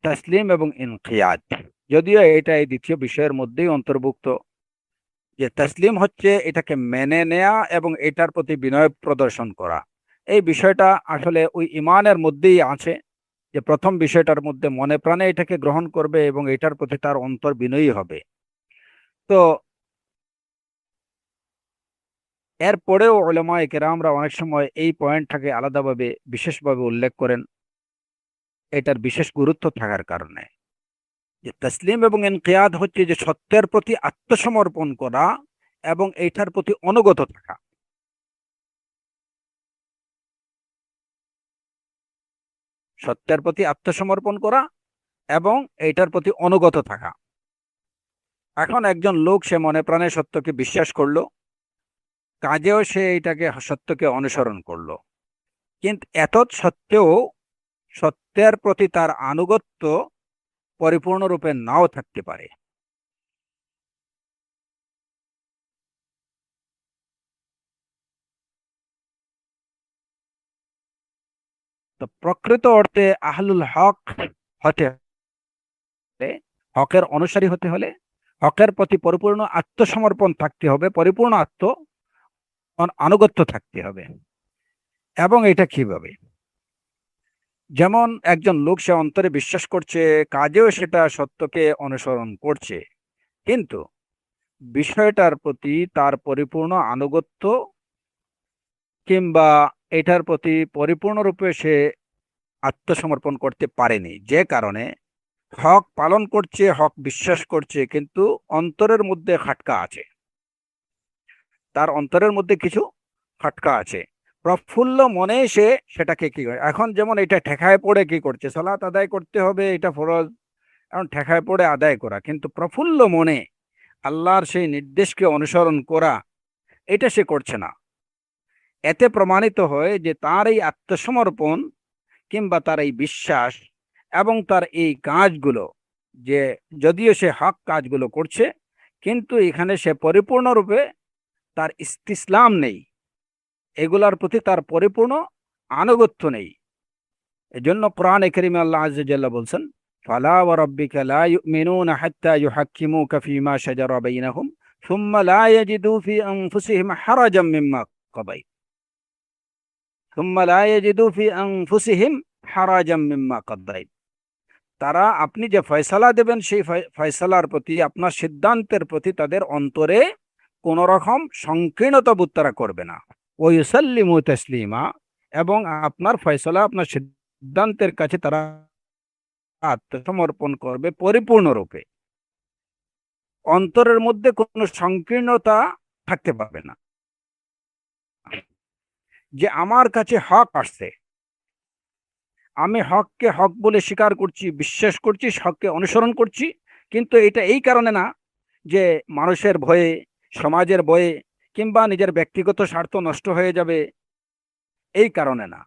তাসলিম এবং ইনকিয়াদ। যদিও এটা এই দ্বিতীয় বিষয়ের মধ্যেই অন্তর্ভুক্ত, যে তাসলিম হচ্ছে এটাকে মেনে নেয়া এবং এটার প্রতি বিনয় প্রদর্শন করা। এই বিষয়টা আসলে ওই ইমানের মধ্যেই আছে, যে প্রথম বিষয়টার মধ্যে মনে প্রাণে এটাকে গ্রহণ করবে এবং এটার প্রতি তার অন্তর বিনয়ী হবে। তো এরপরেও উলামায়ে কেরামরা অনেক সময় এই পয়েন্টটাকে আলাদাভাবে বিশেষভাবে উল্লেখ করেন, এটার বিশেষ গুরুত্ব থাকার কারণে। যে তাসলিম এবং ইনকিয়াদ হচ্ছে যে সত্যের প্রতি আত্মসমর্পণ করা এবং এইটার প্রতি অনুগত থাকা। সত্যের প্রতি আত্মসমর্পণ করা এবং এইটার প্রতি অনুগত থাকা। এখন একজন লোক সে মনে প্রাণে সত্যকে বিশ্বাস করলো, কাজেও সে এইটাকে সত্যকে অনুসরণ করলো, কিন্তু এত সত্ত্বেও সত্যের প্রতি তার আনুগত্য পরিপূর্ণরূপে নাও থাকতে পারে। তো প্রকৃত অর্থে আহলুল হক হতে হলে, হকের অনুসারী হতে হলে হকের প্রতি পরিপূর্ণ আত্মসমর্পণ থাকতে হবে, পরিপূর্ণ আনুগত্য থাকতে হবে। এবং এটা কিভাবে? যেমন একজন লোক সে অন্তরে বিশ্বাস করছে, কাজেও সেটা সত্যকে অনুসরণ করছে, কিন্তু বিষয়টার প্রতি তার পরিপূর্ণ আনুগত্য কিংবা এটার প্রতি পরিপূর্ণরূপে সে আত্মসমর্পণ করতে পারেনি, যে কারণে হক পালন করছে, হক বিশ্বাস করছে, কিন্তু অন্তরের মধ্যে খাটকা আছে, তার অন্তরের মধ্যে কিছু খাটকা আছে। প্রফুল্ল মনে সে সেটাকে কি করে, এখন যেমন এটা ঠেকায় পড়ে কি করছে, সালাত আদায় করতে হবে, এটা ফরজ, এখন ঠেকায় পড়ে আদায় করা, কিন্তু প্রফুল্ল মনে আল্লাহর সেই নির্দেশকে অনুসরণ করা এটা সে করছে না। এতে প্রমাণিত হয় যে তার এই আত্মসমর্পণ কিংবা তার এই বিশ্বাস এবং তার এই কাজগুলো, যে যদিও সে হক কাজগুলো করছে, কিন্তু এখানে সে পরিপূর্ণরূপে তার ইস্তিসলাম নেই, এগুলার প্রতি তার পরিপূর্ণ আনুগত্য নেই। এজন্য কোরআনে কারীমে আল্লাহ আযজা জাল্লা বলছেন, ফালা ওয়া রাব্বিকা লা ইউমিনুনা হাত্তা ইউহাক্কিমুকা ফীমা শাজারা বাইনাহুম সুম্মা লা ইয়াজিদু ফি আনফুসিহিম হারাজাম মিম্মা কাদাইত সুম্মা লা ইয়াজিদু ফি আনফুসিহিম হারাজাম মিম্মা কাদাইত। তারা আপনি যে ফয়সালা দেবেন সেই ফয়সালার প্রতি, আপনার সিদ্ধান্তের প্রতি তাদের অন্তরে কোন রকম সংকীর্ণতা বোধ তারা করবে না। ও ইউসাল্লিমু তাসলিমা, এবং আপনার ফয়সালা, আপনার সিদ্ধান্তের কাছে তারা আত্মসমর্পণ করবে পরিপূর্ণরূপে। অন্তরের মধ্যে কোনো সংকীর্ণতা থাকতে পারবে না, যে আমার কাছে হক আসছে, আমি হককে হক বলে স্বীকার করছি, বিশ্বাস করছি, হককে অনুসরণ করছি। কিন্তু এটা এই কারণে না যে মানুষের ভয়ে, সমাজের ভয়ে, কিংবা নিজের ব্যক্তিগত স্বার্থ নষ্ট হয়ে যাবে, এই কারণে না।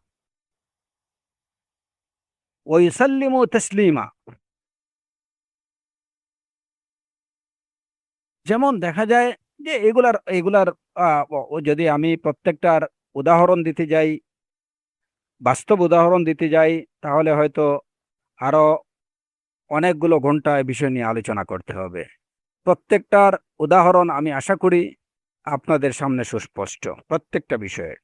ওয়াইসাল্লিমু তাসলিমা, যেমন দেখা যায় যে এগুলার এগুলার যদি আমি প্রত্যেকটার উদাহরণ দিতে যাই, বাস্তব উদাহরণ দিতে যাই, তাহলে হয়তো আরো অনেকগুলো ঘন্টা এ বিষয় নিয়ে আলোচনা করতে হবে। প্রত্যেকটার উদাহরণ আমি আশা করি আপনাদের সামনে সুস্পষ্ট, প্রত্যেকটা বিষয়ে।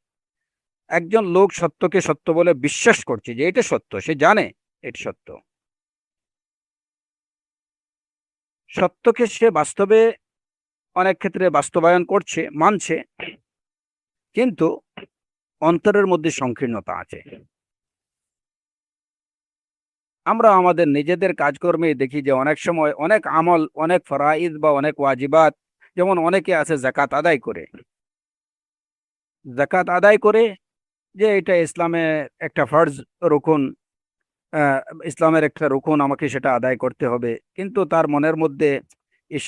একজন লোক সত্যকে সত্য বলে বিশ্বাস করছে যে এটা সত্য, সে জানে এটা সত্য, সত্যকে সে বাস্তবে অনেক ক্ষেত্রে বাস্তবায়ন করছে, মানছে, কিন্তু অন্তরের মধ্যে সংকীর্ণতা আছে। আমরা আমাদের নিজেদের কাজকর্মে দেখি যে অনেক সময় অনেক আমল, অনেক ফরাইজ বা অনেক ওয়াজিবাত, যেমন অনেকে আছে জাকাত আদায় করে, জাকাত আদায় করে যে এটা ইসলামের একটা ফরজ, রুকুন, আহ, ইসলামের একটা রুকুন, আমাকে সেটা আদায় করতে হবে। কিন্তু তার মনের মধ্যে, ইস,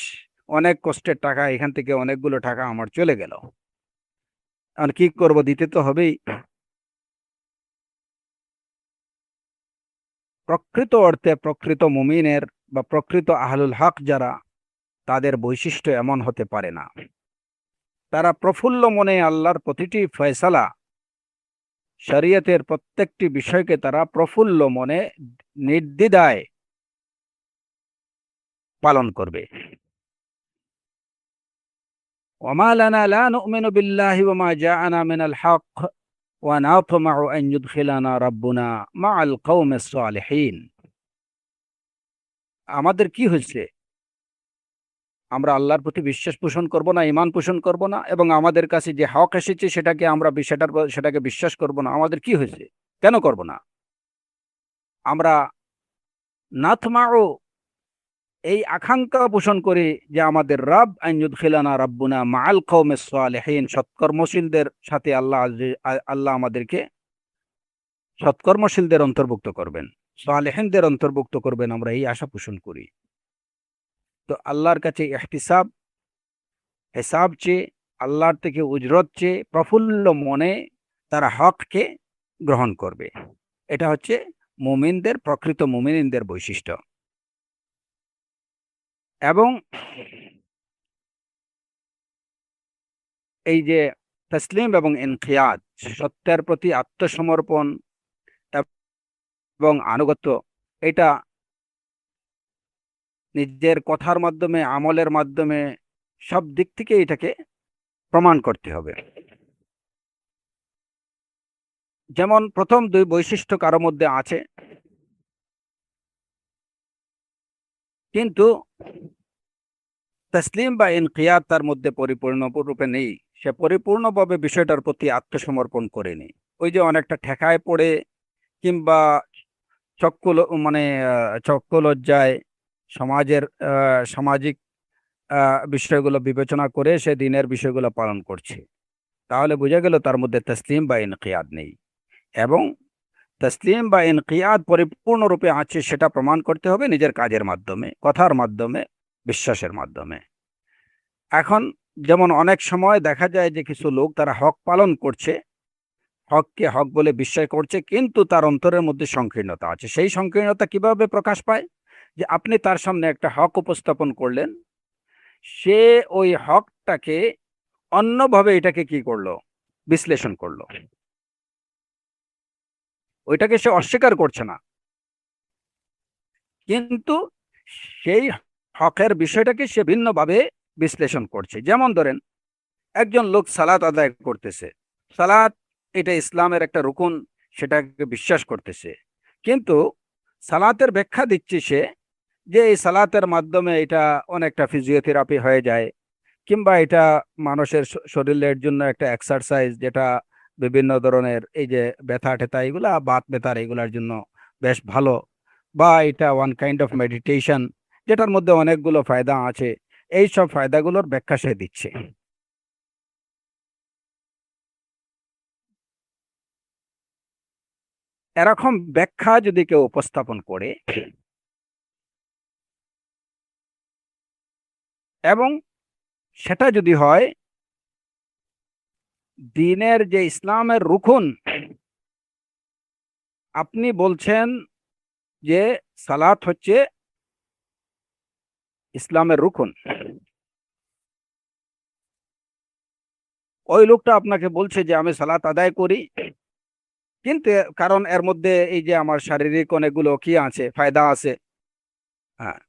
অনেক কষ্টের টাকা, এখান থেকে অনেকগুলো টাকা আমার চলে গেল, আর কি করব, দিতে তো হবেই। প্রকৃত অর্থে প্রকৃত মুমিনের বা প্রকৃত আহলুল হক যারা, তাদের বৈশিষ্ট্য এমন হতে পারে না। তারা প্রফুল্ল মনে আল্লাহর প্রতিটি ফয়সালা, শরীয়তের প্রত্যেকটি বিষয়কে তারা প্রফুল্ল মনে নির্দ্বিধায় পালন করবে। ওয়ামা লানা লা নুমিনু বিল্লাহি ওয়ামা জাআনা মিনাল হক ওয়া নাতমাউ আন ইউদখিলানা রাব্বুনা মাআল কওমিস সালিহিন। আমাদের কি হয়েছে? আমরা আল্লাহর প্রতি বিশ্বাস পোষণ করব না, ঈমান পোষণ করব না, এবং আমাদের কাছে যে হক এসেছে সেটাকে আমরা সেটাকে বিশ্বাস করব না। আমাদের কি হয়েছে? কেন করব না? আমরা নাতমাউ, এই আকাঙ্ক্ষা পোষণ করি যে আমাদের রব আন ইউদখিলানা রাব্বুনা মাআল কওমিস সালিহিন, সৎকর্মশীলদের সাথে আল্লাহ আমাদেরকে সৎকর্মশীলদের অন্তর্ভুক্ত করবেন, সালেহিনদের অন্তর্ভুক্ত করবেন, আমরা এই আশা পোষণ করি। তো আল্লাহর কাছে ইহতিসাব, হিসাব চেয়ে, আল্লাহর থেকে উজরত চেয়ে প্রফুল্ল মনে তারা হককে গ্রহণ করবে। এটা হচ্ছে মুমিনদের, প্রকৃত মুমিনদের বৈশিষ্ট্য। এবং এই যে তসলিম এবং ইনকিয়াদ, সত্যের প্রতি আত্মসমর্পণ এবং আনুগত্য, এটা নিজের কথার মাধ্যমে, আমলের মাধ্যমে, সব দিক থেকে এটাকে প্রমাণ করতে হবে। যেমন প্রথম দুই বৈশিষ্ট্য কারো মধ্যে আছে, কিন্তু তসলিম বা ইনকিয়াদ তার মধ্যে পরিপূর্ণ রূপে নেই, সে পরিপূর্ণভাবে বিষয়টার প্রতি আত্মসমর্পণ করেনি। ওই যে অনেকটা ঠেকায় পড়ে, কিংবা মানে চক্ষুলজ্জায়, সমাজের সামাজিক বিষয়গুলো বিবেচনা করে সে দিনের বিষয়গুলো পালন করছে, তাহলে বোঝা গেল তার মধ্যে তসলিম বা ইনকিয়াদ নেই। এবং তসলিম বা ইনকিয়াদ পরিপূর্ণরূপে আছে সেটা প্রমাণ করতে হবে নিজের কাজের মাধ্যমে, কথার মাধ্যমে, বিশ্বাসের মাধ্যমে। এখন যেমন অনেক সময় দেখা যায় যে কিছু লোক তারা হক পালন করছে, হককে হক বলে বিশ্বাস করছে, কিন্তু তার অন্তরের মধ্যে সংকীর্ণতা আছে। সেই সংকীর্ণতা কিভাবে প্রকাশ পায়? যে আপনি তার সামনে একটা হক উপস্থাপন করলেন, সে ওই হকটাকে অন্যভাবে এটাকে কি করলো, বিশ্লেষণ করলো। ওইটাকে সে অস্বীকার করছে না, কিন্তু সেই হকের বিষয়টাকে সে ভিন্নভাবে বিশ্লেষণ করছে। যেমন ধরেন, একজন লোক সালাত আদায় করতেছে, সালাত এটা ইসলামের একটা রুকুন, সেটাকে বিশ্বাস করতেছে, কিন্তু সালাতের ব্যাখ্যা দিচ্ছে সে যে এই সালাতের মাধ্যমে এটা অনেকটা ফিজিওথেরাপি হয়ে যায়, কিংবা এটা মানুষের শরীরের জন্য একটা এক্সারসাইজ, যেটা বিভিন্ন ধরনের এই যে ব্যথা টেথা, এগুলা বাত ব্যথার, এগুলার জন্য বেশ ভালো, বা এটা ওয়ান কাইন্ড অফ মেডিটেশন, যেটার মধ্যে অনেকগুলো ফায়দা আছে। এই সব ফায়দাগুলোর ব্যাখ্যা সে দিচ্ছে। এরকম ব্যাখ্যা যদি কেউ উপস্থাপন করে এবং সেটা যদি হয় দ্বীনের যে ইসলামের রুকন, আপনি বলছেন যে সালাত হচ্ছে ইসলামের রুকন, ওই লোকটা আপনাকে বলছে যে আমি সালাত আদায় করি, কিন্তু কারণ এর মধ্যে এই যে আমার শারীরিক অনেকগুলো কি আছে, ফায়দা আছে, হ্যাঁ,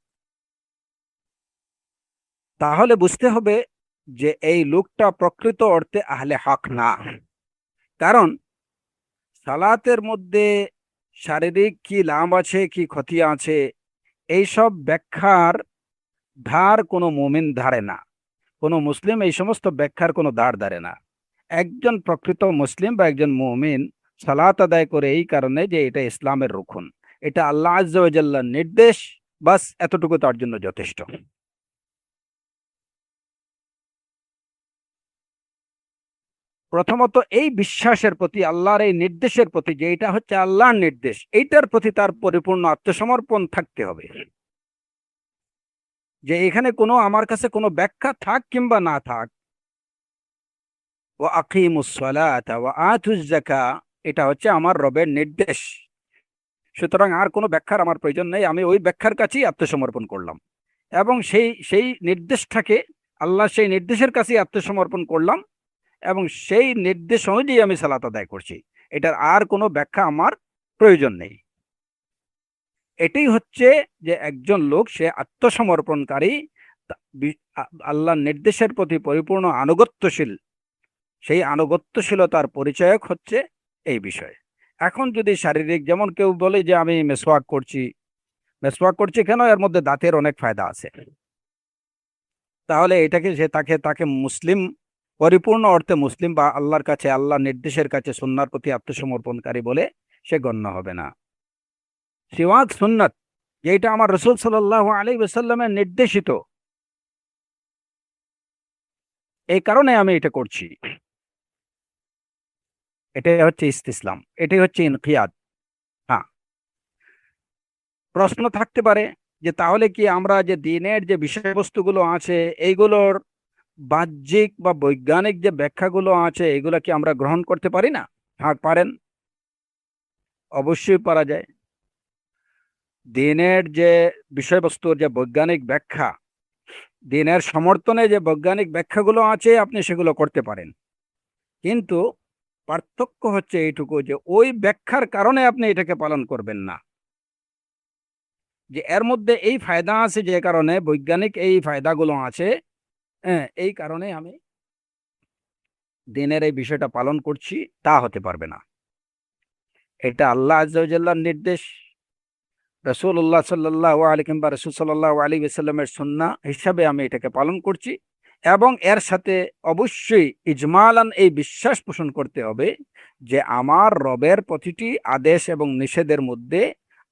তাহলে বুঝতে হবে যে এই লোকটা প্রকৃত অর্থে আহলে হক না। কারণ সালাতের মধ্যে শারীরিক কি লাভ আছে কি ক্ষতি আছে, এইসব ব্যাখ্যার ধার কোনো মুমিন ধারে না, কোনো মুসলিম এই সমস্ত ব্যাখ্যার কোনো ধার ধারে না। একজন প্রকৃত মুসলিম বা একজন মুমিন সালাত আদায় করে এই কারণে যে এটা ইসলামের রুকন, এটা আল্লাহ আজ্জা ওয়া জাল্লার নির্দেশ, বাস এতটুকু তার জন্য যথেষ্ট। প্রথমত এই বিশ্বাসের প্রতি, আল্লাহর এই নির্দেশের প্রতি যে এটা হচ্ছে আল্লাহর নির্দেশ, এইটার প্রতি তার পরিপূর্ণ আত্মসমর্পণ থাকতে হবে। যে এখানে কোনো আমার কাছে কোনো ব্যাখ্যা থাক কিংবা না থাক, ওয়া আকিমুস সালাতা ওয়া আতুজ যাকা, এটা হচ্ছে আমার রবের নির্দেশ, সুতরাং আর কোনো ব্যাখ্যার আমার প্রয়োজন নেই, আমি ওই ব্যাখ্যার কাছেই আত্মসমর্পণ করলাম এবং সেই সেই নির্দেশটাকে, আল্লাহ সেই নির্দেশের কাছেই আত্মসমর্পণ করলাম এবং সেই নির্দেশ অনুযায়ী আমি সালাত আদায় করছি, এটার আর কোনো ব্যাখ্যা আমার প্রয়োজন নেই। এটাই হচ্ছে যে একজন লোক সে আত্মসমর্পণকারী, আল্লাহর নির্দেশের প্রতি পরিপূর্ণ আনুগত্যশীল, সেই আনুগত্যশীলতার পরিচয়ক হচ্ছে এই বিষয়। এখন যদি শারীরিক, যেমন কেউ বলে যে আমি মেসওয়াক করছি, মেসওয়াক করছি কেন, এর মধ্যে দাঁতের অনেক ফায়দা আছে, তাহলে এটাকে সে তাকে তাকে মুসলিম, পরিপূর্ণ অর্থে মুসলিম বা আল্লাহর কাছে, আল্লাহর নির্দেশের কাছে সুন্নাহর প্রতি আত্মসমর্পণকারী বলে সে গণ্য হবে না। সিওয়াক সুন্নাত, যেটা আমার রাসূল সাল্লাল্লাহু আলাইহি ওয়াসাল্লামের নির্দেশিত, এই কারণে আমি এটা করছি, এটাই হচ্ছে ইস্তিসলাম, এটাই হচ্ছে ইনকিয়াদ। হ্যাঁ, প্রশ্ন থাকতে পারে যে তাহলে কি আমরা যে দ্বীনের যে বিষয়বস্তুগুলো আছে এইগুলোর বাহ্যিক বা বৈজ্ঞানিক যে ব্যাখ্যাগুলো আছে এগুলো কি আমরা গ্রহণ করতে পারি না? হ্যাঁ পারেন, অবশ্যই পারা যায়। দ্বীনের যে বিষয়বস্তুর যে বৈজ্ঞানিক ব্যাখ্যা, দ্বীনের সমর্থনে যে বৈজ্ঞানিক ব্যাখ্যাগুলো আছে আপনি সেগুলো করতে পারেন, কিন্তু পার্থক্য হচ্ছে এইটুকু যে ওই ব্যাখ্যার কারণে আপনি এটাকে পালন করবেন না, যে এর মধ্যে এই ফায়দা আছে, যে কারণে বৈজ্ঞানিক এই ফায়দাগুলো আছে, হ্যাঁ, এই কারণে আমি দ্বীনের এই বিষয়টা পালন করছি, তা হতে পারবে না। এটা আল্লাহ আজ্জা ওয়া জাল্লার নির্দেশ, রাসূলুল্লাহ সাল্লাল্লাহু আলাইহি কিংবা রাসূল সাল্লাল্লাহু আলাইহি ওয়াসাল্লামের সুন্নাহ হিসাবে আমি এটাকে পালন করছি, এবং এর সাথে অবশ্যই ইজমালান এই বিশ্বাস পোষণ করতে হবে যে আমার রবের প্রতিটি আদেশ এবং নিষেধের মধ্যে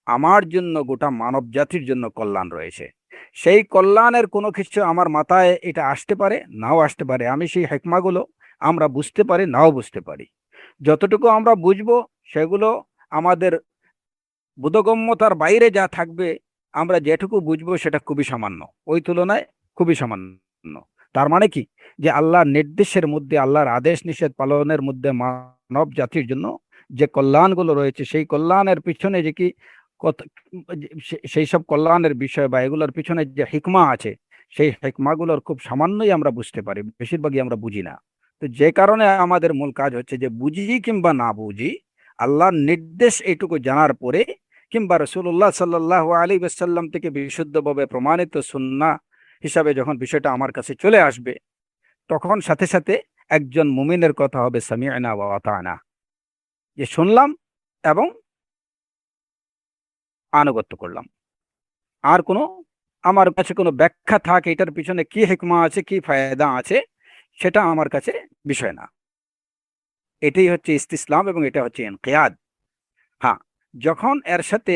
আমার জন্য, গোটা মানব জাতির জন্য কল্যাণ রয়েছে। সেই কল্যাণের কোনো কিছু আমার মাথায় এটা আসতে পারে, নাও আসতে পারে, আমি সেই হিকমাগুলো আমরা বুঝতে পারি, নাও বুঝতে পারি। যতটুকু আমরা বুঝবো সেগুলো আমাদের বোধগম্যতার বাইরে যা থাকবে, আমরা যেটুকু বুঝবো সেটা খুবই সামান্য, ওই তুলনায় খুবই সামান্য। তার মানে কি, যে আল্লাহর নির্দেশের মধ্যে, আল্লাহর আদেশ নিষেধ পালনের মধ্যে মানব জাতির জন্য যে কল্যাণগুলো রয়েছে, সেই কল্যাণের পিছনে যে কি কত, সেই সব কল্যাণের বিষয় বা এগুলোর পিছনে যে হিকমা আছে, সেই হিকমাগুলোর খুব সামান্যই আমরা বুঝতে পারি, বেশিরভাগই আমরা বুঝি না। তো যে কারণে আমাদের মূল কাজ হচ্ছে যে বুঝি কিংবা না বুঝি, আল্লাহর নির্দেশ এইটুকু জানার পরে কিংবা রাসূলুল্লাহ সাল্লাল্লাহু আলাইহি ওয়াসাল্লাম থেকে বিশুদ্ধভাবে প্রমাণিত সুন্নাহ হিসাবে যখন বিষয়টা আমার কাছে চলে আসবে, তখন সাথে সাথে একজন মুমিনের কথা হবে সামি'না ওয়া আতা'না, যে শুনলাম এবং আনুগত্য করলাম। আর কোনো আমার কাছে কোনো ব্যাখ্যা থাকে এটার পিছনে কি হিকমা আছে, কি ফায়দা আছে, সেটা আমার কাছে বিষয় না। এটাই হচ্ছে ইস্তিসলাম এবং এটা হচ্ছে ইনকিয়াদ। হ্যাঁ, যখন এর সাথে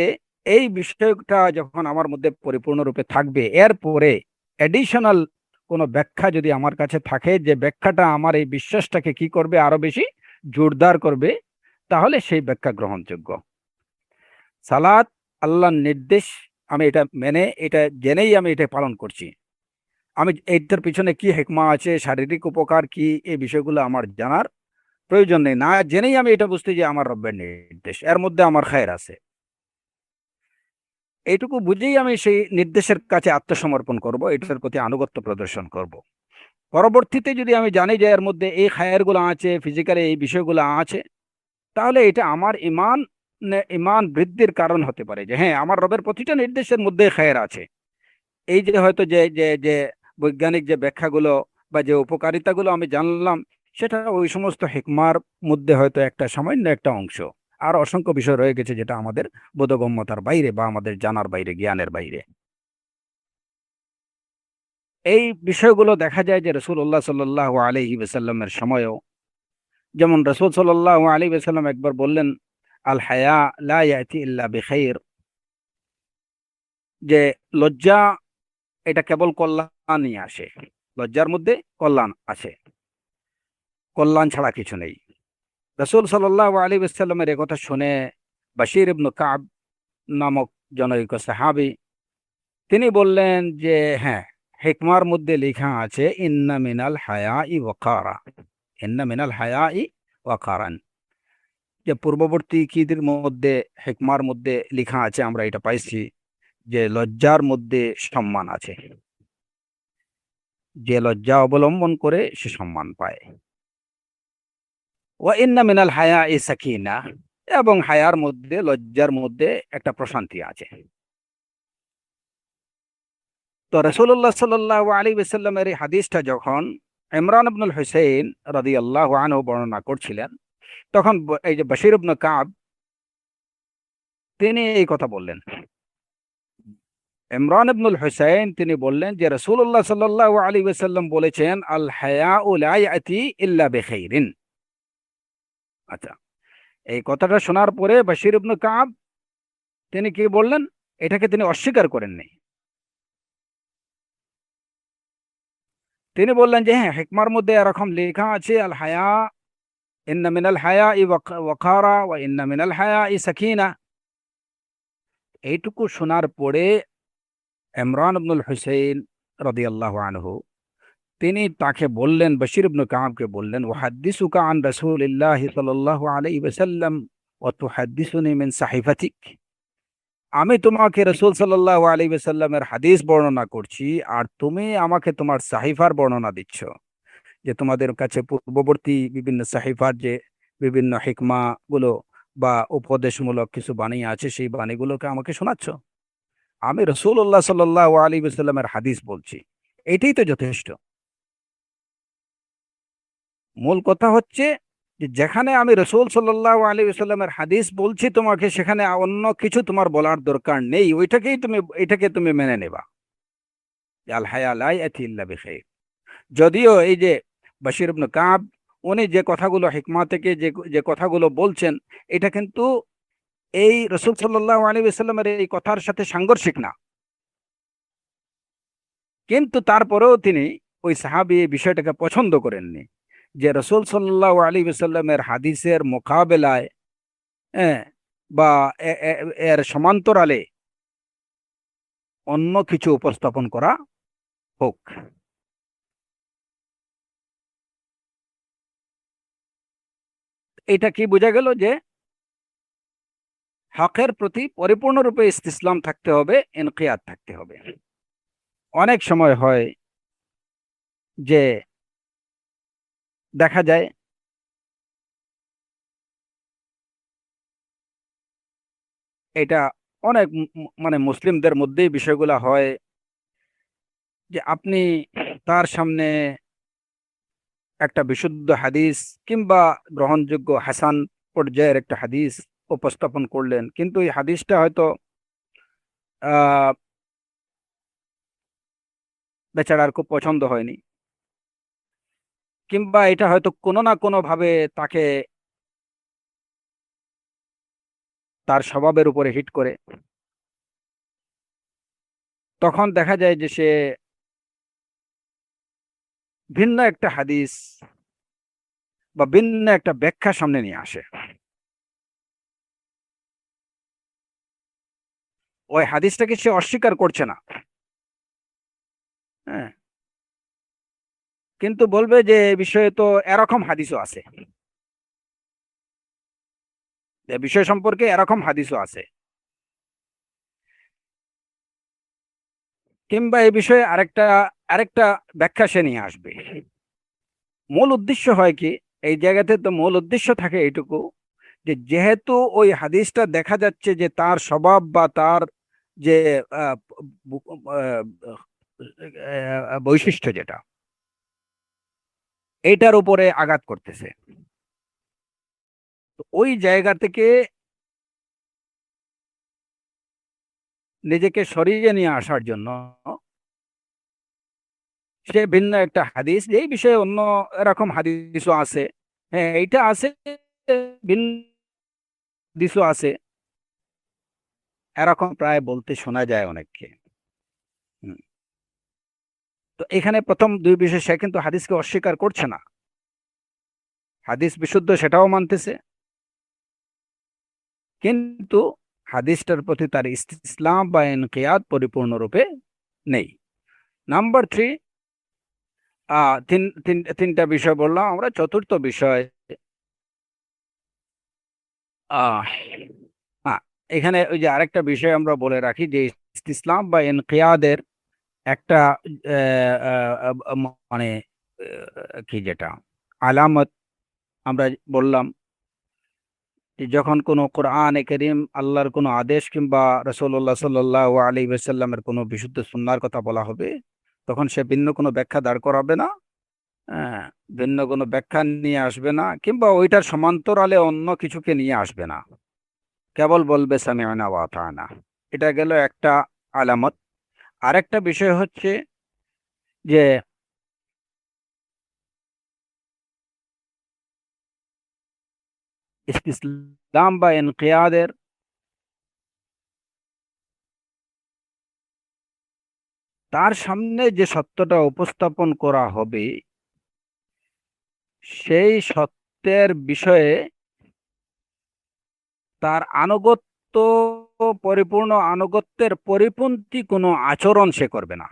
এই বিষয়টা যখন আমার মধ্যে পরিপূর্ণরূপে থাকবে, এরপরে অ্যাডিশনাল কোনো ব্যাখ্যা যদি আমার কাছে থাকে, যে ব্যাখ্যাটা আমার এই বিশ্বাসটাকে কি করবে, আরো বেশি জোরদার করবে, তাহলে সেই ব্যাখ্যা গ্রহণযোগ্য। সালাত আল্লাহর নির্দেশ, আমি এটা মেনে, এটা জেনেই আমি এটা পালন করছি। আমি এইটার পিছনে কি হিকমা আছে, শারীরিক উপকার কি, এই বিষয়গুলো আমার জানার প্রয়োজন নেই। না জেনেই আমি এটা বুঝতে যে আমার রব্বের নির্দেশ, এর মধ্যে আমার খায়ের আছে, এইটুকু বুঝেই আমি সেই নির্দেশের কাছে আত্মসমর্পণ করব, এটার প্রতি আনুগত্য প্রদর্শন করব। পরবর্তীতে যদি আমি জানি যে এর মধ্যে এই খায়েরগুলো আছে, ফিজিক্যালি এই বিষয়গুলো আছে, তাহলে এটা আমার ইমান বৃদ্ধির কারণ হতে পারে, যে হ্যাঁ, আমার রবের প্রতিটা নির্দেশের মধ্যে খায়ের আছে। এই যে হয়তো যে যে যে বৈজ্ঞানিক যে ব্যাখ্যাগুলো বা যে উপকারিতাগুলো আমি জানলাম, সেটা ওই সমস্ত হিকমার মধ্যে হয়তো একটা সামান্য একটা অংশ। আর অসংখ্য বিষয় রয়ে গেছে যেটা আমাদের বোধগম্যতার বাইরে বা আমাদের জানার বাইরে, জ্ঞানের বাইরে। এই বিষয়গুলো দেখা যায় যে রসুল্লাহ সাল্লাহ আলহি ওয়াসাল্লামের সময়ও, যেমন রসুল সাল্লাহ আলী ওয়াসাল্লাম একবার বললেন, আল হায়া লা ইয়াতি ইল্লা বিখাইর, যে লজ্জা এটা কেবল কল্যাণই আসে, লজ্জার মধ্যে কল্যাণ আছে, কল্যাণ ছাড়া কিছু নেই। রসুল সাল্লাহ আলী ওয়াসাল্লামের একথা শুনে বাশির ইবনু কাব নামক জনৈক সাহাবী, তিনি বললেন যে হ্যাঁ, হিকমার মধ্যে লেখা আছে ইন্না মিনাল হায়াই ওয়াকারা, ইন্না মিনাল হায়াই ওয়াকারান, যে পূর্ববর্তী কিদের মধ্যে, হিকমার মধ্যে লেখা আছে, আমরা এটা পাইছি যে লজ্জার মধ্যে সম্মান আছে, যে লজ্জা অবলম্বন করে সে সম্মান পায়। ওয়া ইন্না মিনাল হায়াই সাকিনা, এবং হায়ার মধ্যে, লজ্জার মধ্যে একটা প্রশান্তি আছে। তো রাসূলুল্লাহ সাল্লাল্লাহু আলাইহি ওয়াসাল্লামের এই হাদিসটা যখন ইমরান ইবনুল হুসাইন রাদিয়াল্লাহু আনহু বর্ণনা করছিলেন, তখন এই যে বশির ইবনে কাব, তিনি এই কথা বললেন। ইমরান ইবনুল হুসাইন তিনি বললেন যে রাসূলুল্লাহ সাল্লাল্লাহু আলাইহি ওয়াসাল্লাম বলেছেন, আল হায়াউ লা ইয়াতি ইল্লা বিখাইরিন। আচ্ছা, এই কথাটা শোনার পরে বশির ইবনে কাব তিনি কি বললেন, এটাকে তিনি অস্বীকার করেননি। তিনি বললেন যে হ্যাঁ, হিকমার মধ্যে এরকম লেখা আছে, আল হায়া, ইন্না মিনাল হায়াই ওয়াকারা ওয়া ইন্না মিনাল হায়াই সাকিনা। এইটুকু শোনার পরে ইমরান ইবনুল হুসাইন রাদিয়াল্লাহু আনহু তিনি তাকে বললেন, বশির ইবনে কাবকে বললেন, ওয়াহাদ্দিসুকা আন রাসূলিল্লাহি সাল্লাল্লাহু আলাইহি ওয়াসাল্লাম ওয়া তুহাদ্দিসুনি মিন সাহিফাতিক, আমি তোমাকে রাসূল সাল্লাল্লাহু আলাইহি ওয়াসাল্লামের হাদিস বর্ণনা করছি, আর তুমি আমাকে তোমার সাহিফার বর্ণনা দিচ্ছ, যে তোমাদের কাছে পূর্ববর্তী বিভিন্ন সাহিফার যে বিভিন্ন হিকমা গুলো বা উপদেশমূলক কিছু বাণী আছে, সেই বাণীগুলোকে আমাকে শোনাচ্ছ। আমি রাসূলুল্লাহ সাল্লাল্লাহু আলাইহি ওয়াসাল্লামের হাদিস বলছি, এটাই তো যথেষ্ট। মূল কথা হচ্ছে যে যেখানে আমি রাসূল সাল্লাল্লাহু আলাইহি ওয়াসাল্লামের হাদিস বলছি তোমাকে, সেখানে অন্য কিছু তোমার বলার দরকার নেই, ওইটাকেই তুমি, এটাকে তুমি মেনে নেবা। আল হায়া লা ইয়াতি ইল্লা বিখাইর। যদিও এই যে বশির ইবনে কাব, উনি যে কথাগুলো হিকমা থেকে যে যে কথাগুলো বলছেন, এটা কিন্তু এই রাসূল সাল্লাল্লাহু আলাইহি ওয়াসাল্লামের এই কথার সাথে সাংঘর্ষিক না, কিন্তু তারপরেও তিনি, ওই সাহাবী, এই বিষয়টাকে পছন্দ করেননি, যে রাসূল সাল্লাল্লাহু আলাইহি ওয়াসাল্লামের হাদিসের মোকাবেলায়, হ্যাঁ, বা এর সমান্তরালে অন্য কিছু উপস্থাপন করা হোক। এটা কি বোঝা গেল, যে হকের প্রতি পরিপূর্ণরূপে ইসতিসলাম থাকতে হবে, ইনকিয়াদ থাকতে হবে। অনেক সময় হয় যে দেখা যায় এটা অনেক মানে মুসলিমদের মধ্যেই বিষয়গুলো হয়, যে আপনি তার সামনে একটা বিশুদ্ধ হাদিস কিংবা গ্রহণযোগ্য হাসান পর্যায়ের একটা হাদিস উপস্থাপন করলেন, কিন্তু এই হাদিসটা হয়তো আহ বেচারার খুব পছন্দ হয়নি, কিংবা এটা হয়তো কোনো না কোনো ভাবে তাকে, তার স্বভাবের উপরে হিট করে। তখন দেখা যায় যে সে ভিন্ন একটা হাদিস বা ভিন্ন একটা ব্যাখ্যা সামনে নিয়ে আসে, ওই হাদিসটাকে সে অস্বীকার করছে না, হ্যাঁ, কিন্তু বলবে যে এ বিষয়ে তো এরকম হাদিসও আছে, এ বিষয় সম্পর্কে এরকম হাদিসও আছে, কিংবা এই বিষয়ে আরেকটা আরেকটা ব্যাখ্যা সে নিয়ে আসবে। মূল উদ্দেশ্য হয় কি, এই জায়গাতে তো মূল উদ্দেশ্য থাকে এইটুকু, যে যেহেতু ওই হাদিসটা দেখা যাচ্ছে যে তার স্বভাব বা তার যে আহ, বু- আহ, বৈশিষ্ট্য যেটা, এইটার উপরে আঘাত করতেছে, তো ওই জায়গা থেকে নিজেকে সরিয়ে নিয়ে আসার জন্য সে ভিন্ন একটা হাদিস, এই বিষয়ে অন্য এরকম হাদিসও আছে, হ্যাঁ এইটা আছে, ভিন্ন হাদিসও আছে, এরকম প্রায় বলতে শোনা যায় অনেককে। হুম। তো এখানে প্রথম দুই বিষয় সে কিন্তু হাদিসকে অস্বীকার করছে না, হাদিস বিশুদ্ধ সেটাও মানতেছে, কিন্তু হাদিসটার প্রতি তার ইসলাম বা ইনকিয়াদ পরিপূর্ণরূপে নেই। নাম্বার থ্রি, তিনটা বিষয় বললাম আমরা, চতুর্থ বিষয়, আহ হ্যাঁ, এখানে ওই যে আরেকটা বিষয় আমরা বলে রাখি যে ইসলাম বা ইনকিয়াদের একটা মানে কি যেটা আলামত আমরা বললাম, যে যখন কোনো কোরআনে কারীম আল্লাহর কোনো আদেশ কিংবা রাসূলুল্লাহ সাল্লাল্লাহু আলাইহি ওয়াসাল্লামের কোনো বিশুদ্ধ সুন্নাহর কথা বলা হবে, তখন সে ভিন্ন কোনো ব্যাখ্যা দাঁড় করাবে না, হ্যাঁ, ভিন্ন কোনো ব্যাখ্যা নিয়ে আসবে না, কিংবা ওইটার সমান্তরালে অন্য কিছুকে নিয়ে আসবে না, কেবল বলবে সামি'না ওয়া আতা'না। এটা গেল একটা আলামত। আরেকটা বিষয় হচ্ছে যে ইসলাম বা ইনকিয়াদের তার সামনে যে সত্যটা উপস্থাপন করা হবে, সেই সত্যের বিষয়ে তার আনুগত্য, পরিপূর্ণ আনুগত্যের পরিপন্থী কোনো আচরণ সে করবে না।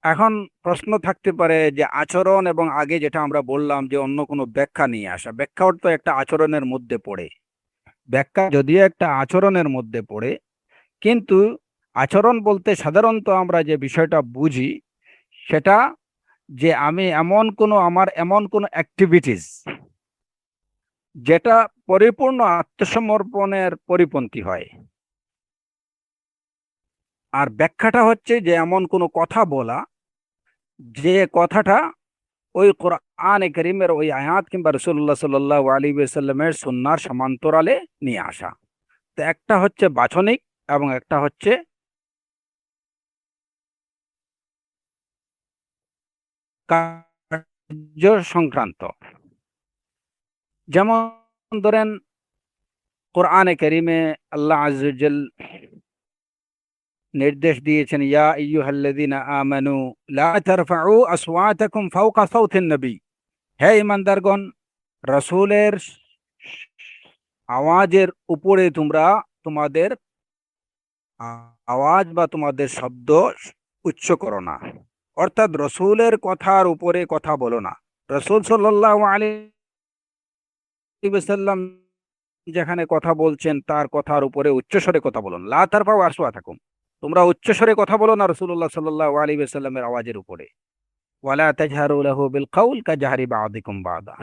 এখন প্রশ্ন থাকতে পারে যে আচরণ এবং আগে যেটা আমরা বললাম যে অন্য কোনো ব্যাখ্যা নিয়ে আসা, ব্যাখ্যাও তো একটা আচরণের মধ্যে পড়ে, ব্যাখ্যা যদিও একটা আচরণের মধ্যে পড়ে, কিন্তু আচরণ বলতে সাধারণত আমরা যে বিষয়টা বুঝি সেটা, যে আমি আমার এমন কোনো অ্যাক্টিভিটিস যেটা পরিপূর্ণ আত্মসমর্পণের পরিপন্থী হয়, আর ব্যাখ্যাটা হচ্ছে যে এমন কোনো কথা বলা যে কথাটা ওই কোরআনে কারীমের ওই আয়াত কিংবা রাসূলুল্লাহ সাল্লাল্লাহু আলাইহি ওয়াসাল্লামের সুন্নাহর সমান্তরালে নিয়ে আসা। তো একটা হচ্ছে বাছনিক এবং একটা হচ্ছে কার্য সংক্রান্ত। যেমন ধরেন কোরআনে কারীমে আল্লাহ আযজা ওয়া জাল নির্দেশ দিয়েছেন, ইয়া আইয়ুহাল্লাযীনা আমানু লা তারফাউ আসওয়াতাকুম ফাওকা সাওতিন নবী, হে ঈমানদারগণ, রাসূলের আওয়াজের উপরে তোমরা তোমাদের আওয়াজ বা তোমাদের শব্দ উচ্চ করো না, অর্থাৎ রসুলের কথার উপরে কথা বলো না। রসুল সাল্লাল্লাহু আলাইহি ওয়াসাল্লাম যেখানে কথা বলছেন তার কথার উপরে উচ্চস্বরে কথা বলুন, লা তারফাউ আসওয়াতাকুম, তোমরা উচ্চস্বরে কথা বলো না রাসূলুল্লাহ সাল্লাল্লাহু আলাইহি ওয়াসাল্লামের আওয়াজের উপরে। ওয়ালা তাজহারু লাহু বিল কাউল কাজহারি বা'দিকুম বা'দা,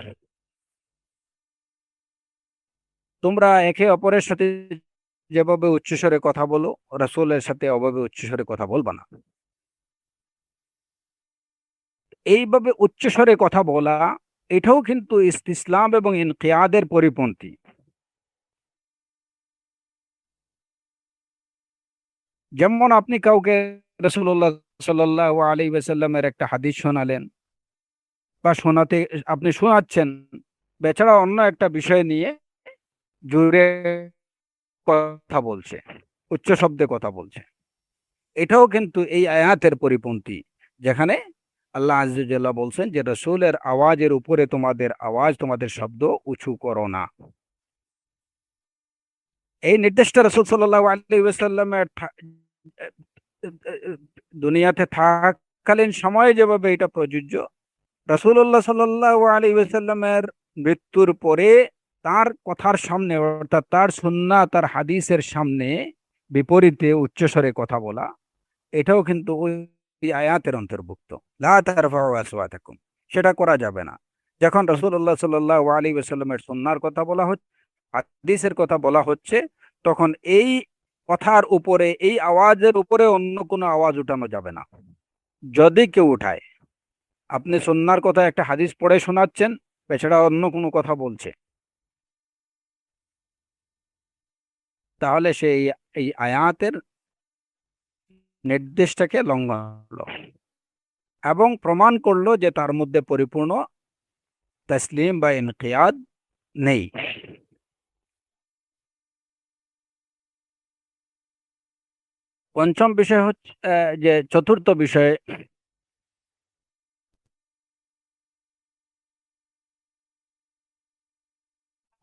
তোমরা একে অপরের সাথে যেভাবে উচ্চস্বরে কথা বলো, রাসূলের সাথে ওভাবে উচ্চস্বরে কথা বলবা না। এইভাবে উচ্চস্বরে কথা বলা, এটাও কিন্তু ইসতিসলাম এবং ইনকিয়াদের পরিপন্থী। যেমন আপনি কাউকে রাসূলুল্লাহ সাল্লাল্লাহু আলাইহি ওয়াসাল্লামের একটা হাদিস শোনালেন, বা শোনাতে আপনি শোনাচ্ছেন, বেচারা অন্য একটা বিষয় নিয়ে জুড়ে কথা বলছে, উচ্চ শব্দে কথা বলছে, এটাও কিন্তু এই আয়াতের পরিপন্থী, যেখানে আল্লাহ আযজা ওয়া জাল্লা বলছেন যে রাসূলের আওয়াজের উপরে তোমাদের আওয়াজ, তোমাদের শব্দ উঁচু করো না। এই নির্দেশটা রাসূল সাল্লাল্লাহু আলাইহি ওয়াসাল্লামের দুনিয়াতে থাকাকালীন সময়ে যেভাবে এটা প্রযোজ্য, রাসূলুল্লাহ সাল্লাল্লাহু আলাইহি ওয়াসাল্লামের মৃত্যুর পরে তার কথার সামনে, অর্থাৎ তার সুন্নাহ, তার হাদিসের সামনে বিপরীতে উচ্চস্বরে কথা বলা, এটাও কিন্তু ওই আয়াতের অন্তর্ভুক্ত। লা তারফাউ আসওয়াতাকুম, সেটা করা যাবে না। যখন রাসূলুল্লাহ সাল্লাল্লাহু আলাইহি ওয়াসাল্লামের সুন্নাহর কথা বলা হচ্ছে, হাদিসের কথা বলা হচ্ছে, তখন এই কথার উপরে, এই আওয়াজের উপরে অন্য কোনো আওয়াজ উঠানো যাবে না। যদি কেউ উঠায়, আপনি সুন্নাহর কথা একটা হাদিস পড়ে শোনাচ্ছেন, এছাড়া অন্য কোনো কথা বলছে, তাহলে সে এই আয়াতের নির্দেশটাকে লঙ্ঘন করলো এবং প্রমাণ করলো যে তার মধ্যে পরিপূর্ণ তাসলিম বা ইনকিয়াদ নেই। পঞ্চম বিষয় হচ্ছে যে চতুর্থ বিষয়,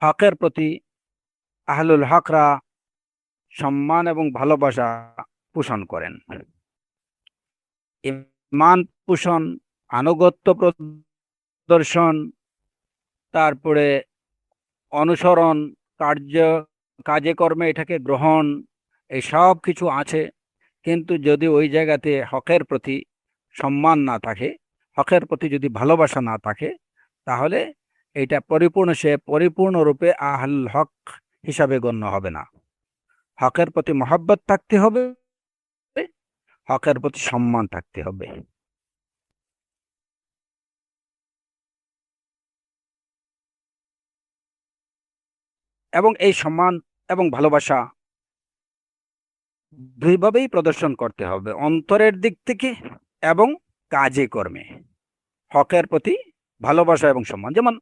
হকের প্রতি আহলুল হকরা সম্মান এবং ভালোবাসা পোষণ করেন। ঈমান পোষণ, আনুগত্য প্রদর্শন, তারপরে অনুসরণ, কাজে কর্মে এটাকে গ্রহণ, এই সব কিছু আছে। কিন্তু যদি ওই জায়গাতে হকের প্রতি সম্মান না থাকে, হকের প্রতি যদি ভালোবাসা না থাকে, তাহলে এটা সে পরিপূর্ণরূপে আহলুল হক হিসাবে গণ্য হবে না। হকের প্রতি মহব্বত থাকতে হবে, হকের প্রতি সম্মান থাকতে হবে। এবং এই সম্মান এবং ভালোবাসা দুইভাবেই প্রদর্শন করতে হবে, অন্তরের দিক থেকে এবং কাজে কর্মে। হকের প্রতি ভালোবাসা এবং সম্মান, যেমন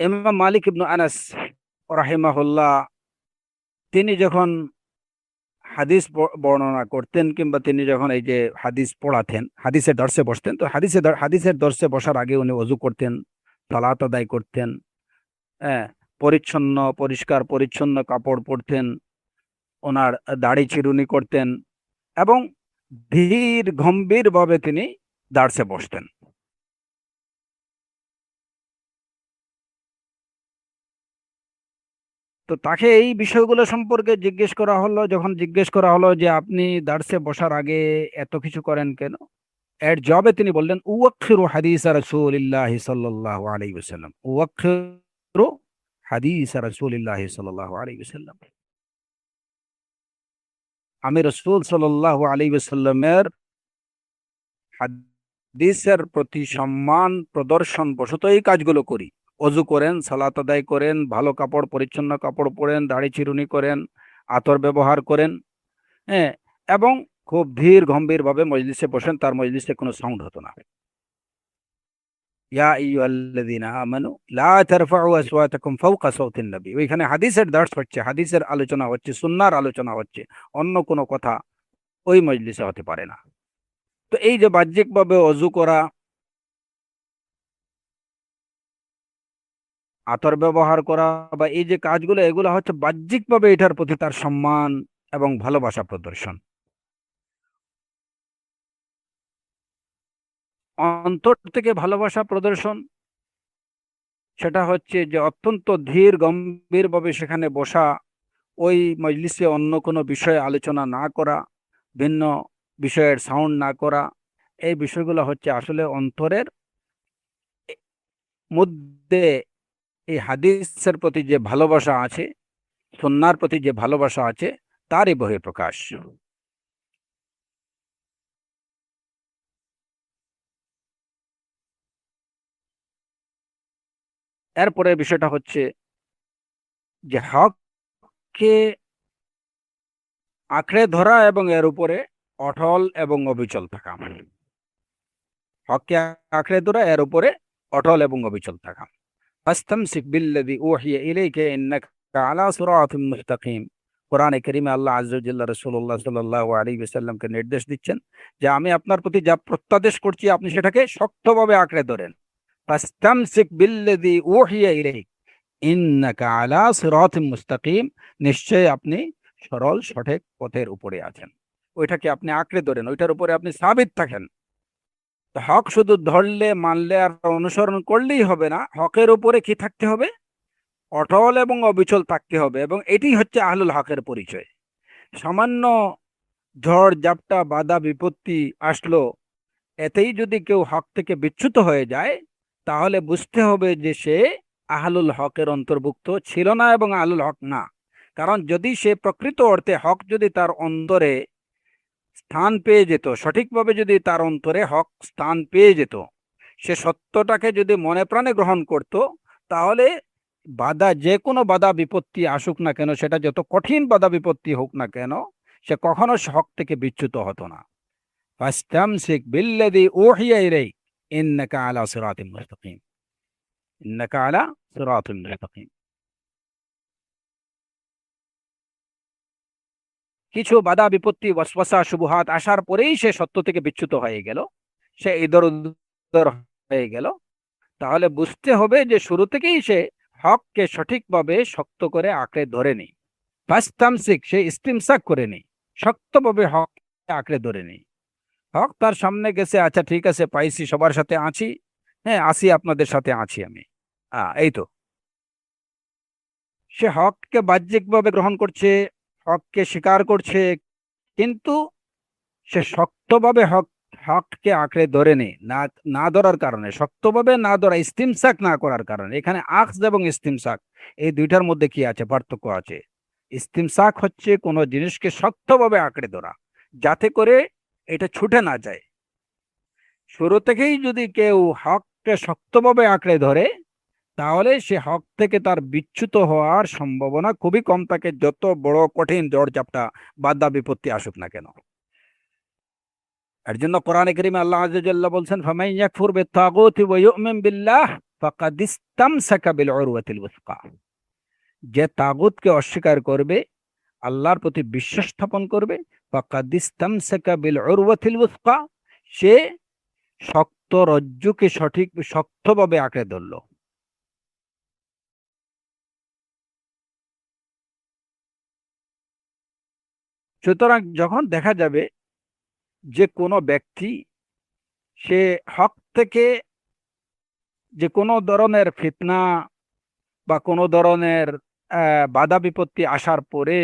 ইমাম মালিক ইবনে আনাস রাহিমাহুল্লাহ, তিনি যখন হাদিস বর্ণনা করতেন, কিংবা তিনি যখন এই যে হাদিস পড়াতেন, হাদিসের দর্শে বসতেন, তো হাদিসের দর্শে বসার আগে উনি ওযু করতেন, সালাত আদায় করতেন, হ্যাঁ, পরিষ্কার পরিচ্ছন্ন কাপড় পরতেন, ওনার দাড়ি চিরুনি করতেন এবং ধীর গম্ভীর ভাবে তিনি দার্সে বসতেন। তো তাকে এই বিষয়গুলো সম্পর্কে জিজ্ঞেস করা হলো, যখন জিজ্ঞেস করা হলো যে আপনি দার্সে বসার আগে এত কিছু করেন কেন, এর জবাবে তিনি বললেন, উওয়াক্খিরু হাদিস রাসূলিল্লাহি সাল্লাল্লাহু আলাইহি ওয়াসাল্লাম, উওয়াক্খিরু হাদিস রাসূলিল্লাহি সাল্লাল্লাহু আলাইহি ওয়াসাল্লাম, আমি রাসূল সাল্লাল্লাহু আলাইহি ওয়াসাল্লামের হাদিসের প্রতি সম্মান প্রদর্শন বশত এই কাজগুলো করি। অজু করেন, সালাত আদায় করেন, ভালো কাপড় পরিচ্ছন্ন কাপড় পরেন, দাড়ি চিরুনি করেন, আতর ব্যবহার করেন, হ্যাঁ, এবং খুব ধীর গম্ভীর ভাবে মজলিসে বসেন, তার মজলিসে কোনো সাউন্ড হতো না। ইয়া আইয়ুহাল্লাযীনা আমানু লা তারফাউ আসওয়াতাকুম ফাওকা সাওতিন নবী। ওইখানে হাদিসের দর্স হচ্ছে, হাদিসের আলোচনা হচ্ছে, সুন্নাহর আলোচনা হচ্ছে, অন্য কোনো কথা ওই মজলিসে হতে পারে না। তো এই যে বাহ্যিকভাবে অজু করা, আতর ব্যবহার করা, বা এই যে কাজগুলো, এগুলো হচ্ছে বাহ্যিকভাবে এটার প্রতি তার সম্মান এবং ভালোবাসা প্রদর্শন। অন্তর থেকে ভালোবাসা প্রদর্শন, সেটা হচ্ছে যে অত্যন্ত ধীর গম্ভীর ভাবে সেখানে বসা, ওই মজলিসে অন্য কোনো বিষয়ে আলোচনা না করা, ভিন্ন বিষয়ের সাউন্ড না করা, এই বিষয়গুলো হচ্ছে আসলে অন্তরের মধ্যে এই হাদিসের প্রতি যে ভালোবাসা আছে, সুন্নাহর প্রতি যে ভালোবাসা আছে, তারই বহিঃপ্রকাশ। এরপরে বিষয়টা হচ্ছে যে হককে আঁকড়ে ধরা এবং এর উপরে অটল এবং অবিচল থাকা। হককে আঁকড়ে ধরা, এর উপরে অটল এবং অবিচল থাকা। ফাস্তামসিক বিল্লাযী উহিয়া ইলাইকা ইন্নাকা আলা সিরাতিম মুস্তাকিম কোরআনে কারিমে আল্লাহ আযজা ওয়া জাল্লা রাসূলুল্লাহ সাল্লাল্লাহু আলাইহি ওয়াসাল্লামকে নির্দেশ দিচ্ছেন যে আমি আপনার প্রতি যা প্রত্যাদেশ করছি আপনি সেটাকে শক্তভাবে আঁকড়ে ধরেন। ফাস্তামসিক বিল্লাযী উহিয়া ইলাইক ইন্নাকা আলা সিরাতিম মুস্তাকিম, নিশ্চয়ই আপনি সরল সঠিক পথের উপরে আছেন। ওইটাকে আপনি আঁকড়ে ধরেন, ওইটার উপরে আপনি সাবিত থাকেন। তো হক শুধু ধরলে মানলে আর অনুসরণ করলেই হবে না, হকের উপরে কি থাকতে হবে? অটল এবং অবিচল থাকতে হবে, এবং এটি হচ্ছে আহলুল হকের পরিচয়। সামান্য ঝড় ঝাপটা বাধা বিপত্তি আসলো, এতেই যদি কেউ হক থেকে বিচ্যুত হয়ে যায়, তাহলে বুঝতে হবে যে সে আহলুল হকের অন্তর্ভুক্ত ছিল না এবং আহলুল হক না। কারণ যদি সে প্রকৃত অর্থে হক যদি তার অন্তরে স্থান পেয়ে যেত, সঠিকভাবে যদি তার অন্তরে হক স্থান পেয়ে যেত, সে সত্যটাকে যদি মনে প্রাণে গ্রহণ করত, তাহলে বাধা, যে কোনো বাধা বিপত্তি আসুক না কেন, সেটা যত কঠিন বাধা বিপত্তি হোক না কেন, সে কখনো হক থেকে বিচ্যুত হতো না। ফাস্তামসিক বিল্লাযী উহিয়া ইলাইক ইন্নাকা আলা সিরাতিম মুস্তাকিম, ইন্নাকা আলা সিরাতিম মুস্তাকিম। কিছু বাধা বিপত্তি ওয়াসওয়াসা শুবহাত আসার পরেই সে সত্য থেকে বিচ্যুত হয়ে গেল, সে ইদর উদর হয়ে গেল, তাহলে বুঝতে হবে যে শুরু থেকেই সে হককে সঠিকভাবে শক্ত করে আঁকড়ে ধরেনি। ফাস্তামসিক, সে ইস্তিমসাক করেনি, শক্তভাবে হক আঁকড়ে ধরেনি। হক তার সামনে গেছে, আচ্ছা ঠিক আছে পাইছি, সবার সাথে আছি, হ্যাঁ আসি, আপনাদের সাথে আছি আমি, এই তো। সে হককে বাহ্যিকভাবে গ্রহণ করছে, হককে স্বীকার করছে, কিন্তু সে শক্তভাবে হককে আঁকড়ে ধরেনি। না, না ধরার কারণে, শক্তভাবে না ধরা, ইস্তিমসাক না করার কারণে। এখানে আখজ এবং ইস্তিমসাক, এই দুইটার মধ্যে কি আছে? পার্থক্য আছে। ইস্তিমসাক হচ্ছে কোনো জিনিসকে শক্তভাবে আঁকড়ে ধরা, যাতে করে এটা ছুটে না যায়। শুরু থেকেই যদি কেউ হককে শক্তভাবে আঁকড়ে ধরে, তাহলে সে হক থেকে তার বিচ্যুত হওয়ার সম্ভাবনা খুবই কম থাকে, যত বড় কঠিন ঝড়-ঝাপটা বাধা বিপত্তি আসুক না কেন। এর জন্য কোরআনে কারিমে আল্লাহ আযজা ওয়া জাল্লা বলছেন, ফামান ইয়াকফুর বিত-তাগুতি ওয়া ইউমিন বিল্লাহ ফাকাদ ইসতামসাকা বিল উরওয়াতিল ওয়াসকা। যে তাগুতকে অস্বীকার করবে, আল্লাহর প্রতি বিশ্বাস স্থাপন করবে, ফাকাদ ইসতামসাকা বিল উরওয়াতিল ওয়াসকা, সে শক্ত রজ্জুকে সঠিক শক্তভাবে আঁকড়ে ধরল। সুতরাং যখন দেখা যাবে যে কোনো ব্যক্তি সে হক থেকে যে কোনো ধরনের ফিতনা বা কোনো ধরনের বাধা বিপত্তি আসার পরে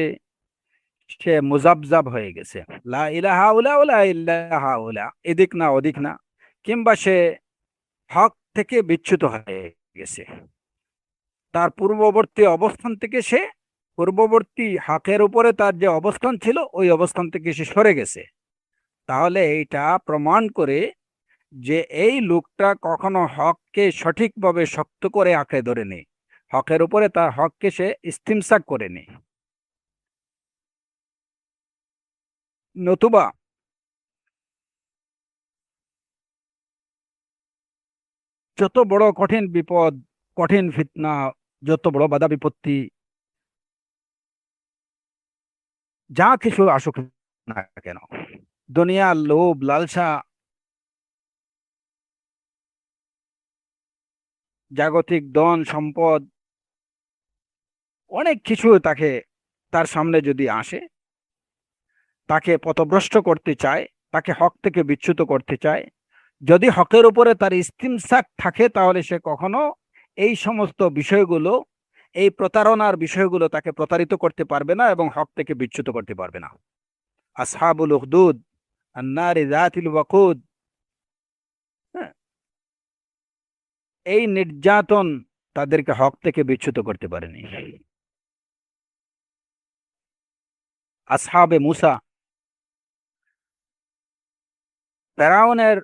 সে মুজাবজাব হয়ে গেছে, লা ইলাহা উলা ওয়া ইল্লাহা উলা, এদিক না ওদিক না, কিংবা সে হক থেকে বিচ্যুত হয়ে গেছে, তার পূর্ববর্তী অবস্থান থেকে সে, পূর্ববর্তী হকের উপরে তার যে অবস্থান ছিল ওই অবস্থান থেকে সে সরে গেছে, তাহলে এইটা প্রমাণ করে যে এই লোকটা কখনো হককে সঠিকভাবে শক্ত করে আঁকড়ে ধরেনি, হকের উপরে তার হককে সে ইস্তিমসাক করেনি। নতুবা যত বড় কঠিন বিপদ, কঠিন ফিতনা, যত বড় বাধা বিপত্তি, যা কিছু আসুক না কেন, দুনিয়ার লোভ লালসা, জাগতিক ধন সম্পদ, অনেক কিছু তাকে, তার সামনে যদি আসে, তাকে পথভ্রষ্ট করতে চায়, তাকে হক থেকে বিচ্যুত করতে চায়, যদি হকের উপরে তার ইস্তিমসাক থাকে, তাহলে সে কখনো এই সমস্ত বিষয়গুলো, এই প্রতারণার বিষয়গুলো তাকে প্রতারিত করতে পারবে না এবং হক থেকে বিচ্যুত করতে পারবে না। আসহাবুল উখদুদ আন্নারি যাতিল ওয়াকুদ, হ্যাঁ, এই নির্যাতন তাদেরকে হক থেকে বিচ্যুত করতে পারেনি। আসহাবে মুসা, ফেরাউনের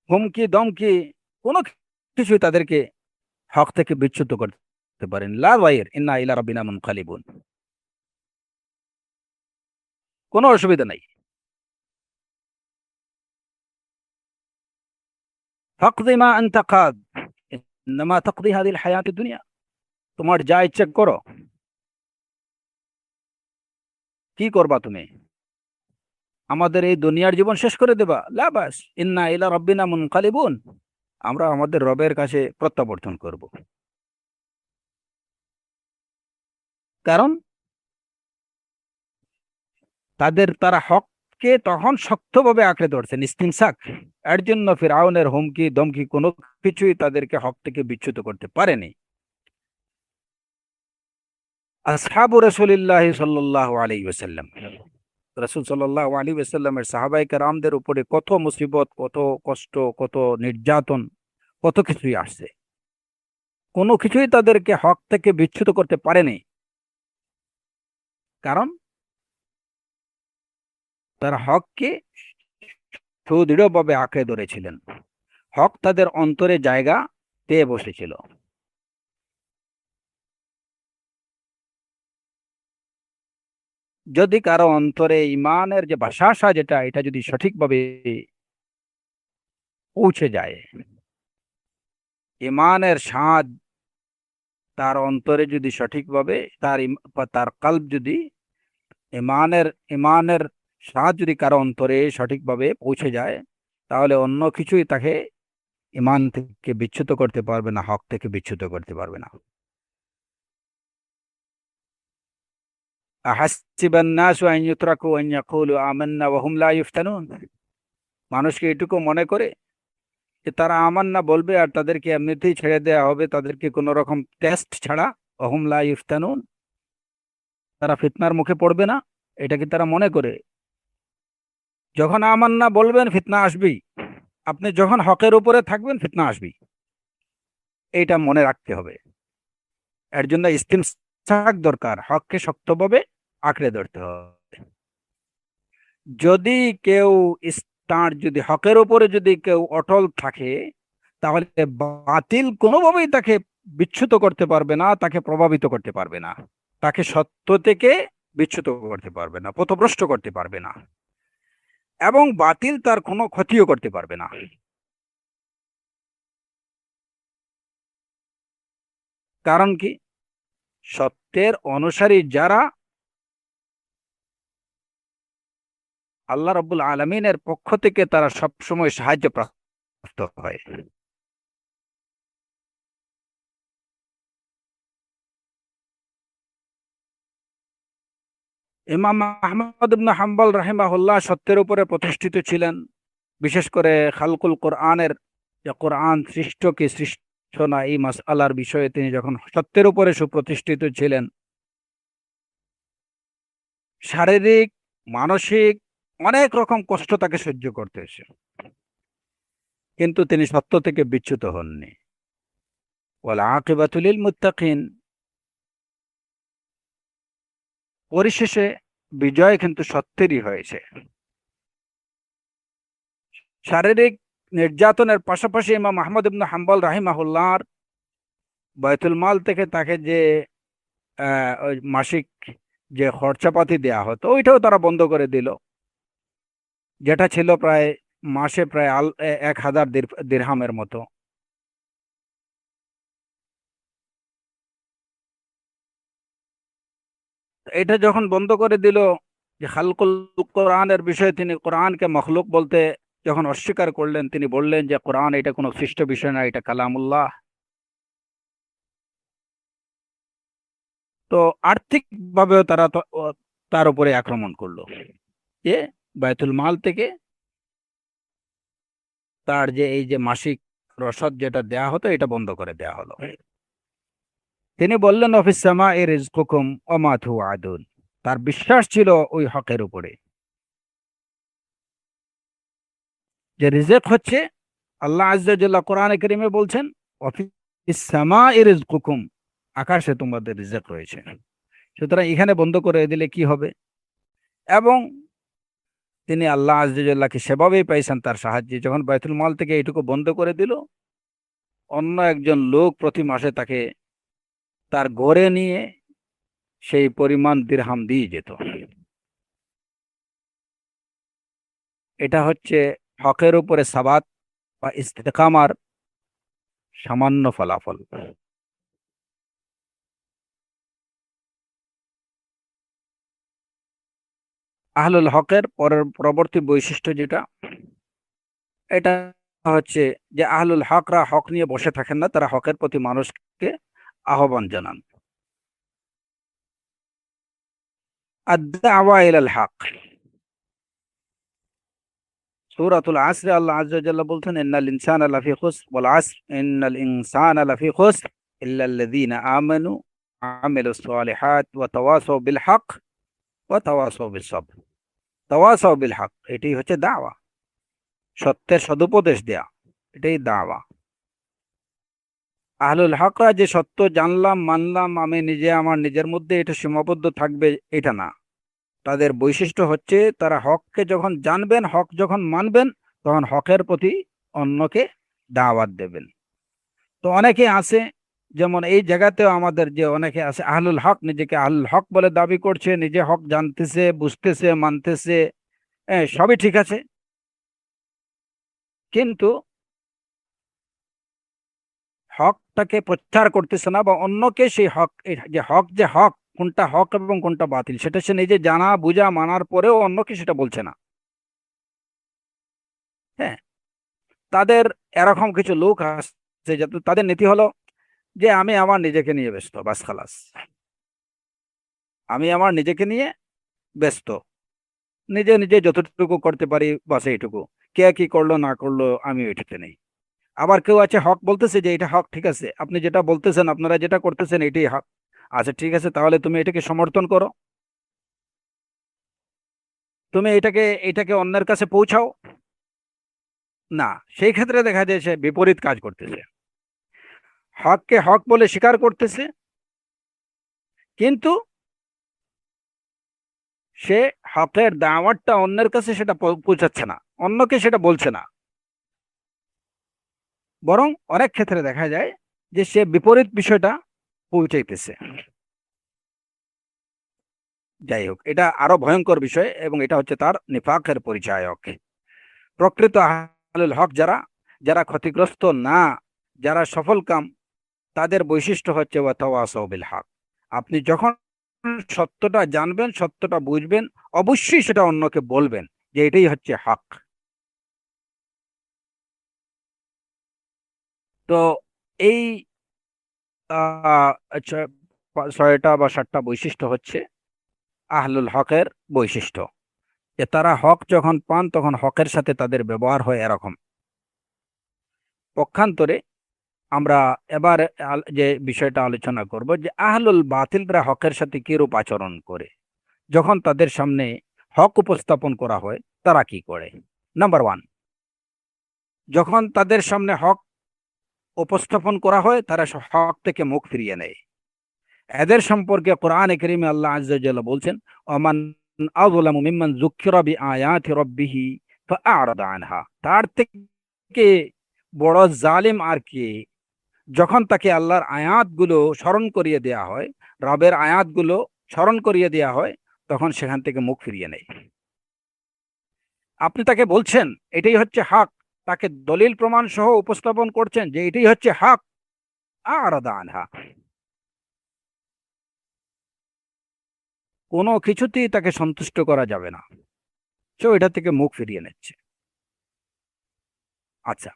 হুমকি দমকি, কোনো কিছুই তাদেরকে হক থেকে বিচ্যুত করতে পারেন। লা ওয়াইর ইন্না ইলা রাব্বিনা মুনকালিবুন, কোনো অসুবিধা নাই। ফাকদি মা আনতা কাদ, ইন্নামা তাকদি হাদিল হায়াতুদ দুনিয়া, তোমার যা ইচ্ছে করো, কি করবা তুমি? আমাদের এই দুনিয়ার জীবন শেষ করে দেবা? লা বাস, ইন্না ইলা রাব্বিনা মুনকালিবুন, আমরা আমাদের রবের কাছে প্রত্যাবর্তন করব। কারণ তারা হককে তখন শক্তভাবে আঁকড়ে ধরছেন, ইস্তিমসাক। এর জন্য ফিরআউনের হুমকি দমকি কোনো কিছুই তাদেরকে হক থেকে বিচ্যুত করতে পারেনি। আসহাবু রাসূলিল্লাহ সাল্লাল্লাহু আলাইহি ওয়াসাল্লাম, রাসূল সাল্লাল্লাহু আলাইহি ওয়াসাল্লামের সাহাবায়ে কেরামদের উপরে কত মুসিবত, কত কষ্ট, কত নির্যাতন, কত কিছুই আসছে, কোনো কিছুই তাদেরকে হক থেকে বিচ্যুত করতে পারেনি। কারণ তারা হককে সুদৃঢ়ভাবে আঁকড়ে ধরেছিলেন। হক তাদের অন্তরে জায়গা পেয়ে বসেছিল। যদি কারো অন্তরে ইমানের যে বাসাসা, যেটা এটা যদি সঠিকভাবে পৌঁছে যায়, ইমানের স্বাদ তার অন্তরে যদি সঠিকভাবে তার কলব যদি ইমানের ইমানের স্বাদ যদি কারো অন্তরে সঠিকভাবে পৌঁছে যায়, তাহলে অন্য কিছুই তাকে ইমান থেকে বিচ্যুত করতে পারবে না, হক থেকে বিচ্যুত করতে পারবে না। আহাসিবান নাসু আন ইউতরাকু আন ইয়াকুলু আমান্না ওয়া হুম লা ইফতানুন, মানুষকে এটুকু মনে করে যে তারা আমান্না বলবে আর তাদেরকে এমনিতেই ছেড়ে দেওয়া হবে, তাদেরকে কোনো রকম টেস্ট ছাড়া, ওয়া হুম লা ইফতানুন, তারা ফিতনার মুখে পড়বে না, এটা কি তারা মনে করে? যখন আমান্না বলবেন ফিতনা আসবেই, আপনি যখন হকের উপরে থাকবেন ফিতনা আসবেই, এইটা মনে রাখতে হবে। এর জন্য ইস্তিমসাক দরকার, হককে শক্তভাবে আঁকড়ে ধরতে হবে। যদি কেউ তার যদি হকের উপরে যদি কেউ অটল থাকে, তাহলে বাতিল কোনোভাবেই তাকে বিচ্যুত করতে পারবে না, তাকে প্রভাবিত করতে পারবে না, তাকে সত্য থেকে বিচ্যুত করতে পারবে না, পথভ্রষ্ট করতে পারবে না, এবং বাতিল তার কোনো ক্ষতিও করতে পারবে না। কারণ কি? সত্যের অনুসারী যারা, আল্লাহ রাব্বুল আলামিনের পক্ষ থেকে তারা সবসময় সাহায্য প্রাপ্ত হয়। ইমাম আহমদ ইবনে হাম্বল রাহিমাহুল্লাহ সত্যের উপরে প্রতিষ্ঠিত ছিলেন। বিশেষ করে খালকুল কোরআনের, যে কোরআন সৃষ্ট কি সৃষ্ট না, এই মাসআলার বিষয়ে তিনি যখন সত্যের উপরে সুপ্রতিষ্ঠিত ছিলেন, শারীরিক, মানসিক অনেক রকম কষ্ট তাকে সহ্য করতে হয়েছে, কিন্তু তিনি সত্য থেকে বিচ্যুত হননি। ওয়াল আকিবাতু লিল মুত্তাকিন, পরিশেষে বিজয় কিন্তু সত্যেরই হয়েছে। শারীরিক নির্যাতনের পাশাপাশি ইমাম আহমদ ইবনে হাম্বল রাহিমাহুল্লাহর বায়তুল মাল থেকে তাকে যে ওই মাসিক যে খরচাপাতি দেয়া হতো, ওইটাও তারা বন্ধ করে দিল, যেটা ছিল প্রায় মাসে প্রায় 1000 দিরহামের মতো। এটা যখন বন্ধ করে দিল, যে খালকুল কোরআনের বিষয়ে তিনি কোরআনকে মখলুক বলতে যখন অস্বীকার করলেন, তিনি বললেন যে কোরআন এটা কোনো সৃষ্ট বিষয় না, এটা কালামুল্লাহ। তো আর্থিক ভাবেও তারা তার উপরে আক্রমণ করলো, যে বায়তুল মাল থেকে তার যে এই যে মাসিক রসদ যেটা দেয়া হতো, এটা বন্ধ করে দেয়া হলো। তিনি বললেন অফিস সামা এ রিজকুকুম ওয়া মা তুআদুন, তার বিশ্বাস ছিল ওই হকের উপরে, যে রিজক হচ্ছে, আল্লাহ আজ্জা জাল্লা কোরআনে কারীমে বলছেন অফিস সামা এ রিজকুকুম, আকাশে তোমাদের রিজক রয়েছে। সুতরাং এখানে বন্ধ করে দিলে কি হবে? এবং তিনি আল্লাহ আজ্জা জাল্লাকে সেভাবেই পাইছেন, তার সাহায্যে যখন বাইতুল মাল থেকে এইটুকু বন্ধ করে দিল, অন্য একজন লোক প্রতি মাসে তাকে তার ঘরে নিয়ে সেই পরিমাণ দিরহাম দিয়ে যেত। এটা হচ্ছে হকের উপরে সাবাত বা ইস্তেকামার সামান্য ফলাফল। আহলুল হকের পরবর্তী বৈশিষ্ট্য যেটা, এটা হচ্ছে যে আহলুল হকরা হক নিয়ে বসে থাকেন না, তারা হকের প্রতি মানুষকে আহ্বান জানান। আদ-দাওয়া ইলাল হক, সূরাতুল আসর আল্লাহ আযজা ওয়া জাল্লা বলছেন, ইন্নাল ইনসানা লাফি খুসর ওয়াল আসর ইন্নাল ইনসানা লাফি খুসর ইল্লাল্লাযীনা আমানু ওয়া আমিলুস সালিহাত ওয়া তাওয়াসাউ বিল হক ওয়া তাওয়াসাউ বিস সবর। তাওয়াসাউ বিল হক এটাই হচ্ছে দাওয়া, সত্যের সদুপদেশ দেয়া, এটাই দাওয়া। আহলুল হকরা যে সত্য জানলাম মানলাম আমি নিজে আমার নিজের মধ্যে এটা সীমাবদ্ধ থাকবে এটা না, তাদের বৈশিষ্ট্য হচ্ছে তারা হককে যখন জানবেন, হক যখন মানবেন, তখন হকের প্রতি অন্যকে দাওয়াত দেবেন। তো অনেকে আছে, যেমন এই জায়গাতেও আমাদের যে অনেকে আছে আহলুল হক, নিজেকে আহলুল হক বলে দাবি করছে, নিজে হক জানতেছে, বুঝতেছে, মানতেছে, সবই ঠিক আছে, কিন্তু হকটাকে প্রচার করতেছে না, বা অন্যকে সেই হক, যে হক কোনটা হক এবং কোনটা বাতিল সেটা সে নিজে জানা বুঝা মানার পরেও অন্যকে সেটা বলছে না। হ্যাঁ, তাদের এরকম কিছু লোক আছে যাতে তাদের নীতি হলো যে আমি আমার নিজেকে নিয়ে ব্যস্ত, বাস খালাস, আমি আমার নিজেকে নিয়ে ব্যস্ত, নিজে নিজে যতটুকু করতে পারি বাস এইটুকু, কে কি করলো না করলো আমি ওইটাতে নেই। আবার কেউ আছে হক বলতেছে যে এটা হক, ঠিক আছে, আপনি যেটা বলতেছেন, আপনারা যেটা করতেছেন এটাই হক, আচ্ছা ঠিক আছে, তাহলে তুমি এটাকে সমর্থন করো, তুমি এটাকে এটাকে অন্যের কাছে পৌঁছাও। না, সেই ক্ষেত্রে দেখা যায় সে বিপরীত কাজ করতেছে, হককে হক বলে স্বীকার করতেছে, কিন্তু সে হকের দাওয়াতটা অন্যের কাছে সেটা পৌঁছাচ্ছে না, অন্যকে সেটা বলছে না, বরং অনেক ক্ষেত্রে দেখা যায় যে সে বিপরীত বিষয়টা পৌঁছাইতেছে। যাই হোক, এটা আরো ভয়ঙ্কর বিষয় এবং এটা হচ্ছে তার নিফাকের পরিচায়ক। প্রকৃত আহলুল হক যারা, যারা ক্ষতিগ্রস্ত না, যারা সফলকাম, তাদের বৈশিষ্ট্য হচ্ছে ওয়া তাওয়াসাউ বিল হক। আপনি যখন সত্যটা জানবেন, সত্যটা বুঝবেন, অবশ্যই সেটা অন্যকে বলবেন যে এটাই হচ্ছে হক। তো এই আচ্ছা, 6টা বা 7টা বৈশিষ্ট্য হচ্ছে আহলুল হকের বৈশিষ্ট্য, যে তারা হক যখন পান তখন হকের সাথে তাদের ব্যবহার হয় এরকম। পক্ষান্তরে আমরা এবার যে বিষয়টা আলোচনা করব যে আহলুল বাতিলরা হকের সাথে কিরূপ আচরণ করে, যখন তাদের সামনে হক উপস্থাপন করা হয় তারা কি করে। নাম্বার ওয়ান, যখন তাদের সামনে হক উপস্থাপন করা হয় তারা হক থেকে মুখ ফিরিয়ে নেয়। এদের সম্পর্কে কোরআনে কারীমে আল্লাহ আযজা ওয়া জাল্লা বলছেন, ওমান আযলামু মিম্মান যুক্কিরা বিআয়াতি রাব্বিহি ফাআরাদা আনহা, তার থেকে বড় জালিম আর কে, যখন তাকে আল্লাহর আয়াতগুলো স্মরণ করিয়ে দেয়া হয়, রবের আয়াতগুলো স্মরণ করিয়ে দেয়া হয়, তখন সেখান থেকে মুখ ফিরিয়ে নেয়। আপনি তাকে বলছেন এটাই হচ্ছে হক, তাকে দলিল প্রমাণ সহ উপস্থাপন করছেন যে এটাই হচ্ছে হক, আরাদা আনহা, কোনো কিছুতেই তাকে সন্তুষ্ট করা যাবে না, সে এটা থেকে মুখ ফিরিয়ে নিচ্ছে। আচ্ছা,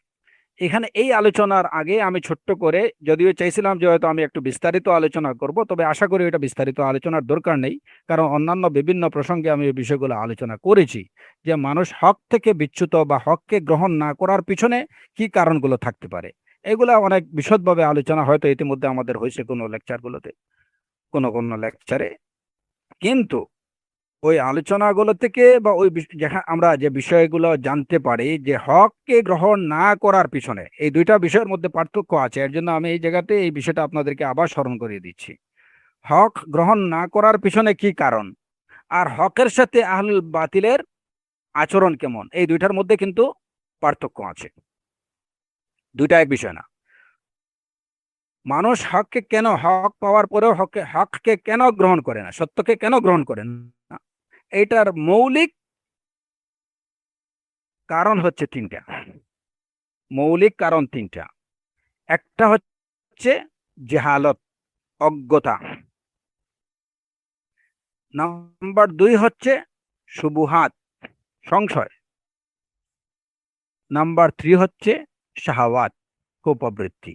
এখানে এই আলোচনার আগে আমি ছোট্ট করে, যদিও চাইছিলাম যে হয়তো আমি একটু বিস্তারিত আলোচনা করব, তবে আশা করি এটা বিস্তারিত আলোচনার দরকার নেই, কারণ অন্যান্য বিভিন্ন প্রসঙ্গে আমি এই বিষয়গুলো আলোচনা করেছি, যে মানুষ হক থেকে বিচ্যুত বা হককে গ্রহণ না করার পিছনে কি কারণগুলো থাকতে পারে। এগুলা অনেক বিশদভাবে আলোচনা হয়তো ইতিমধ্যে আমাদের হয়েছে কোনো লেকচারগুলোতে, কোনো কোনো লেকচারে, কিন্তু ওই আলোচনাগুলো থেকে বা ওই যেখানে আমরা যে বিষয়গুলো জানতে পারি যে হককে গ্রহণ না করার পিছনে এই দুইটা বিষয়ের মধ্যে পার্থক্য আছে, এর জন্য আমি এই জায়গাতে এই বিষয়টা আপনাদেরকে আবার স্মরণ করিয়ে দিচ্ছি। হক গ্রহণ না করার পিছনে কি কারণ, আর হকের সাথে আহলুল বাতিলের আচরণ কেমন, এই দুইটার মধ্যে কিন্তু পার্থক্য আছে, দুইটা এক বিষয় না। মানুষ হককে কেন, হক পাওয়ার পরেও হককে হককে কেন গ্রহণ করে না, সত্যকে কেন গ্রহণ করেন না, এইটার মৌলিক কারণ হচ্ছে তিনটা। মৌলিক কারণ তিনটা। একটা হচ্ছে জেহালত, অজ্ঞতা। নাম্বার দুই হচ্ছে শুবুহাত, সংশয়। নাম্বার 3 হচ্ছে শাহাওয়াত, কোপবৃত্তি।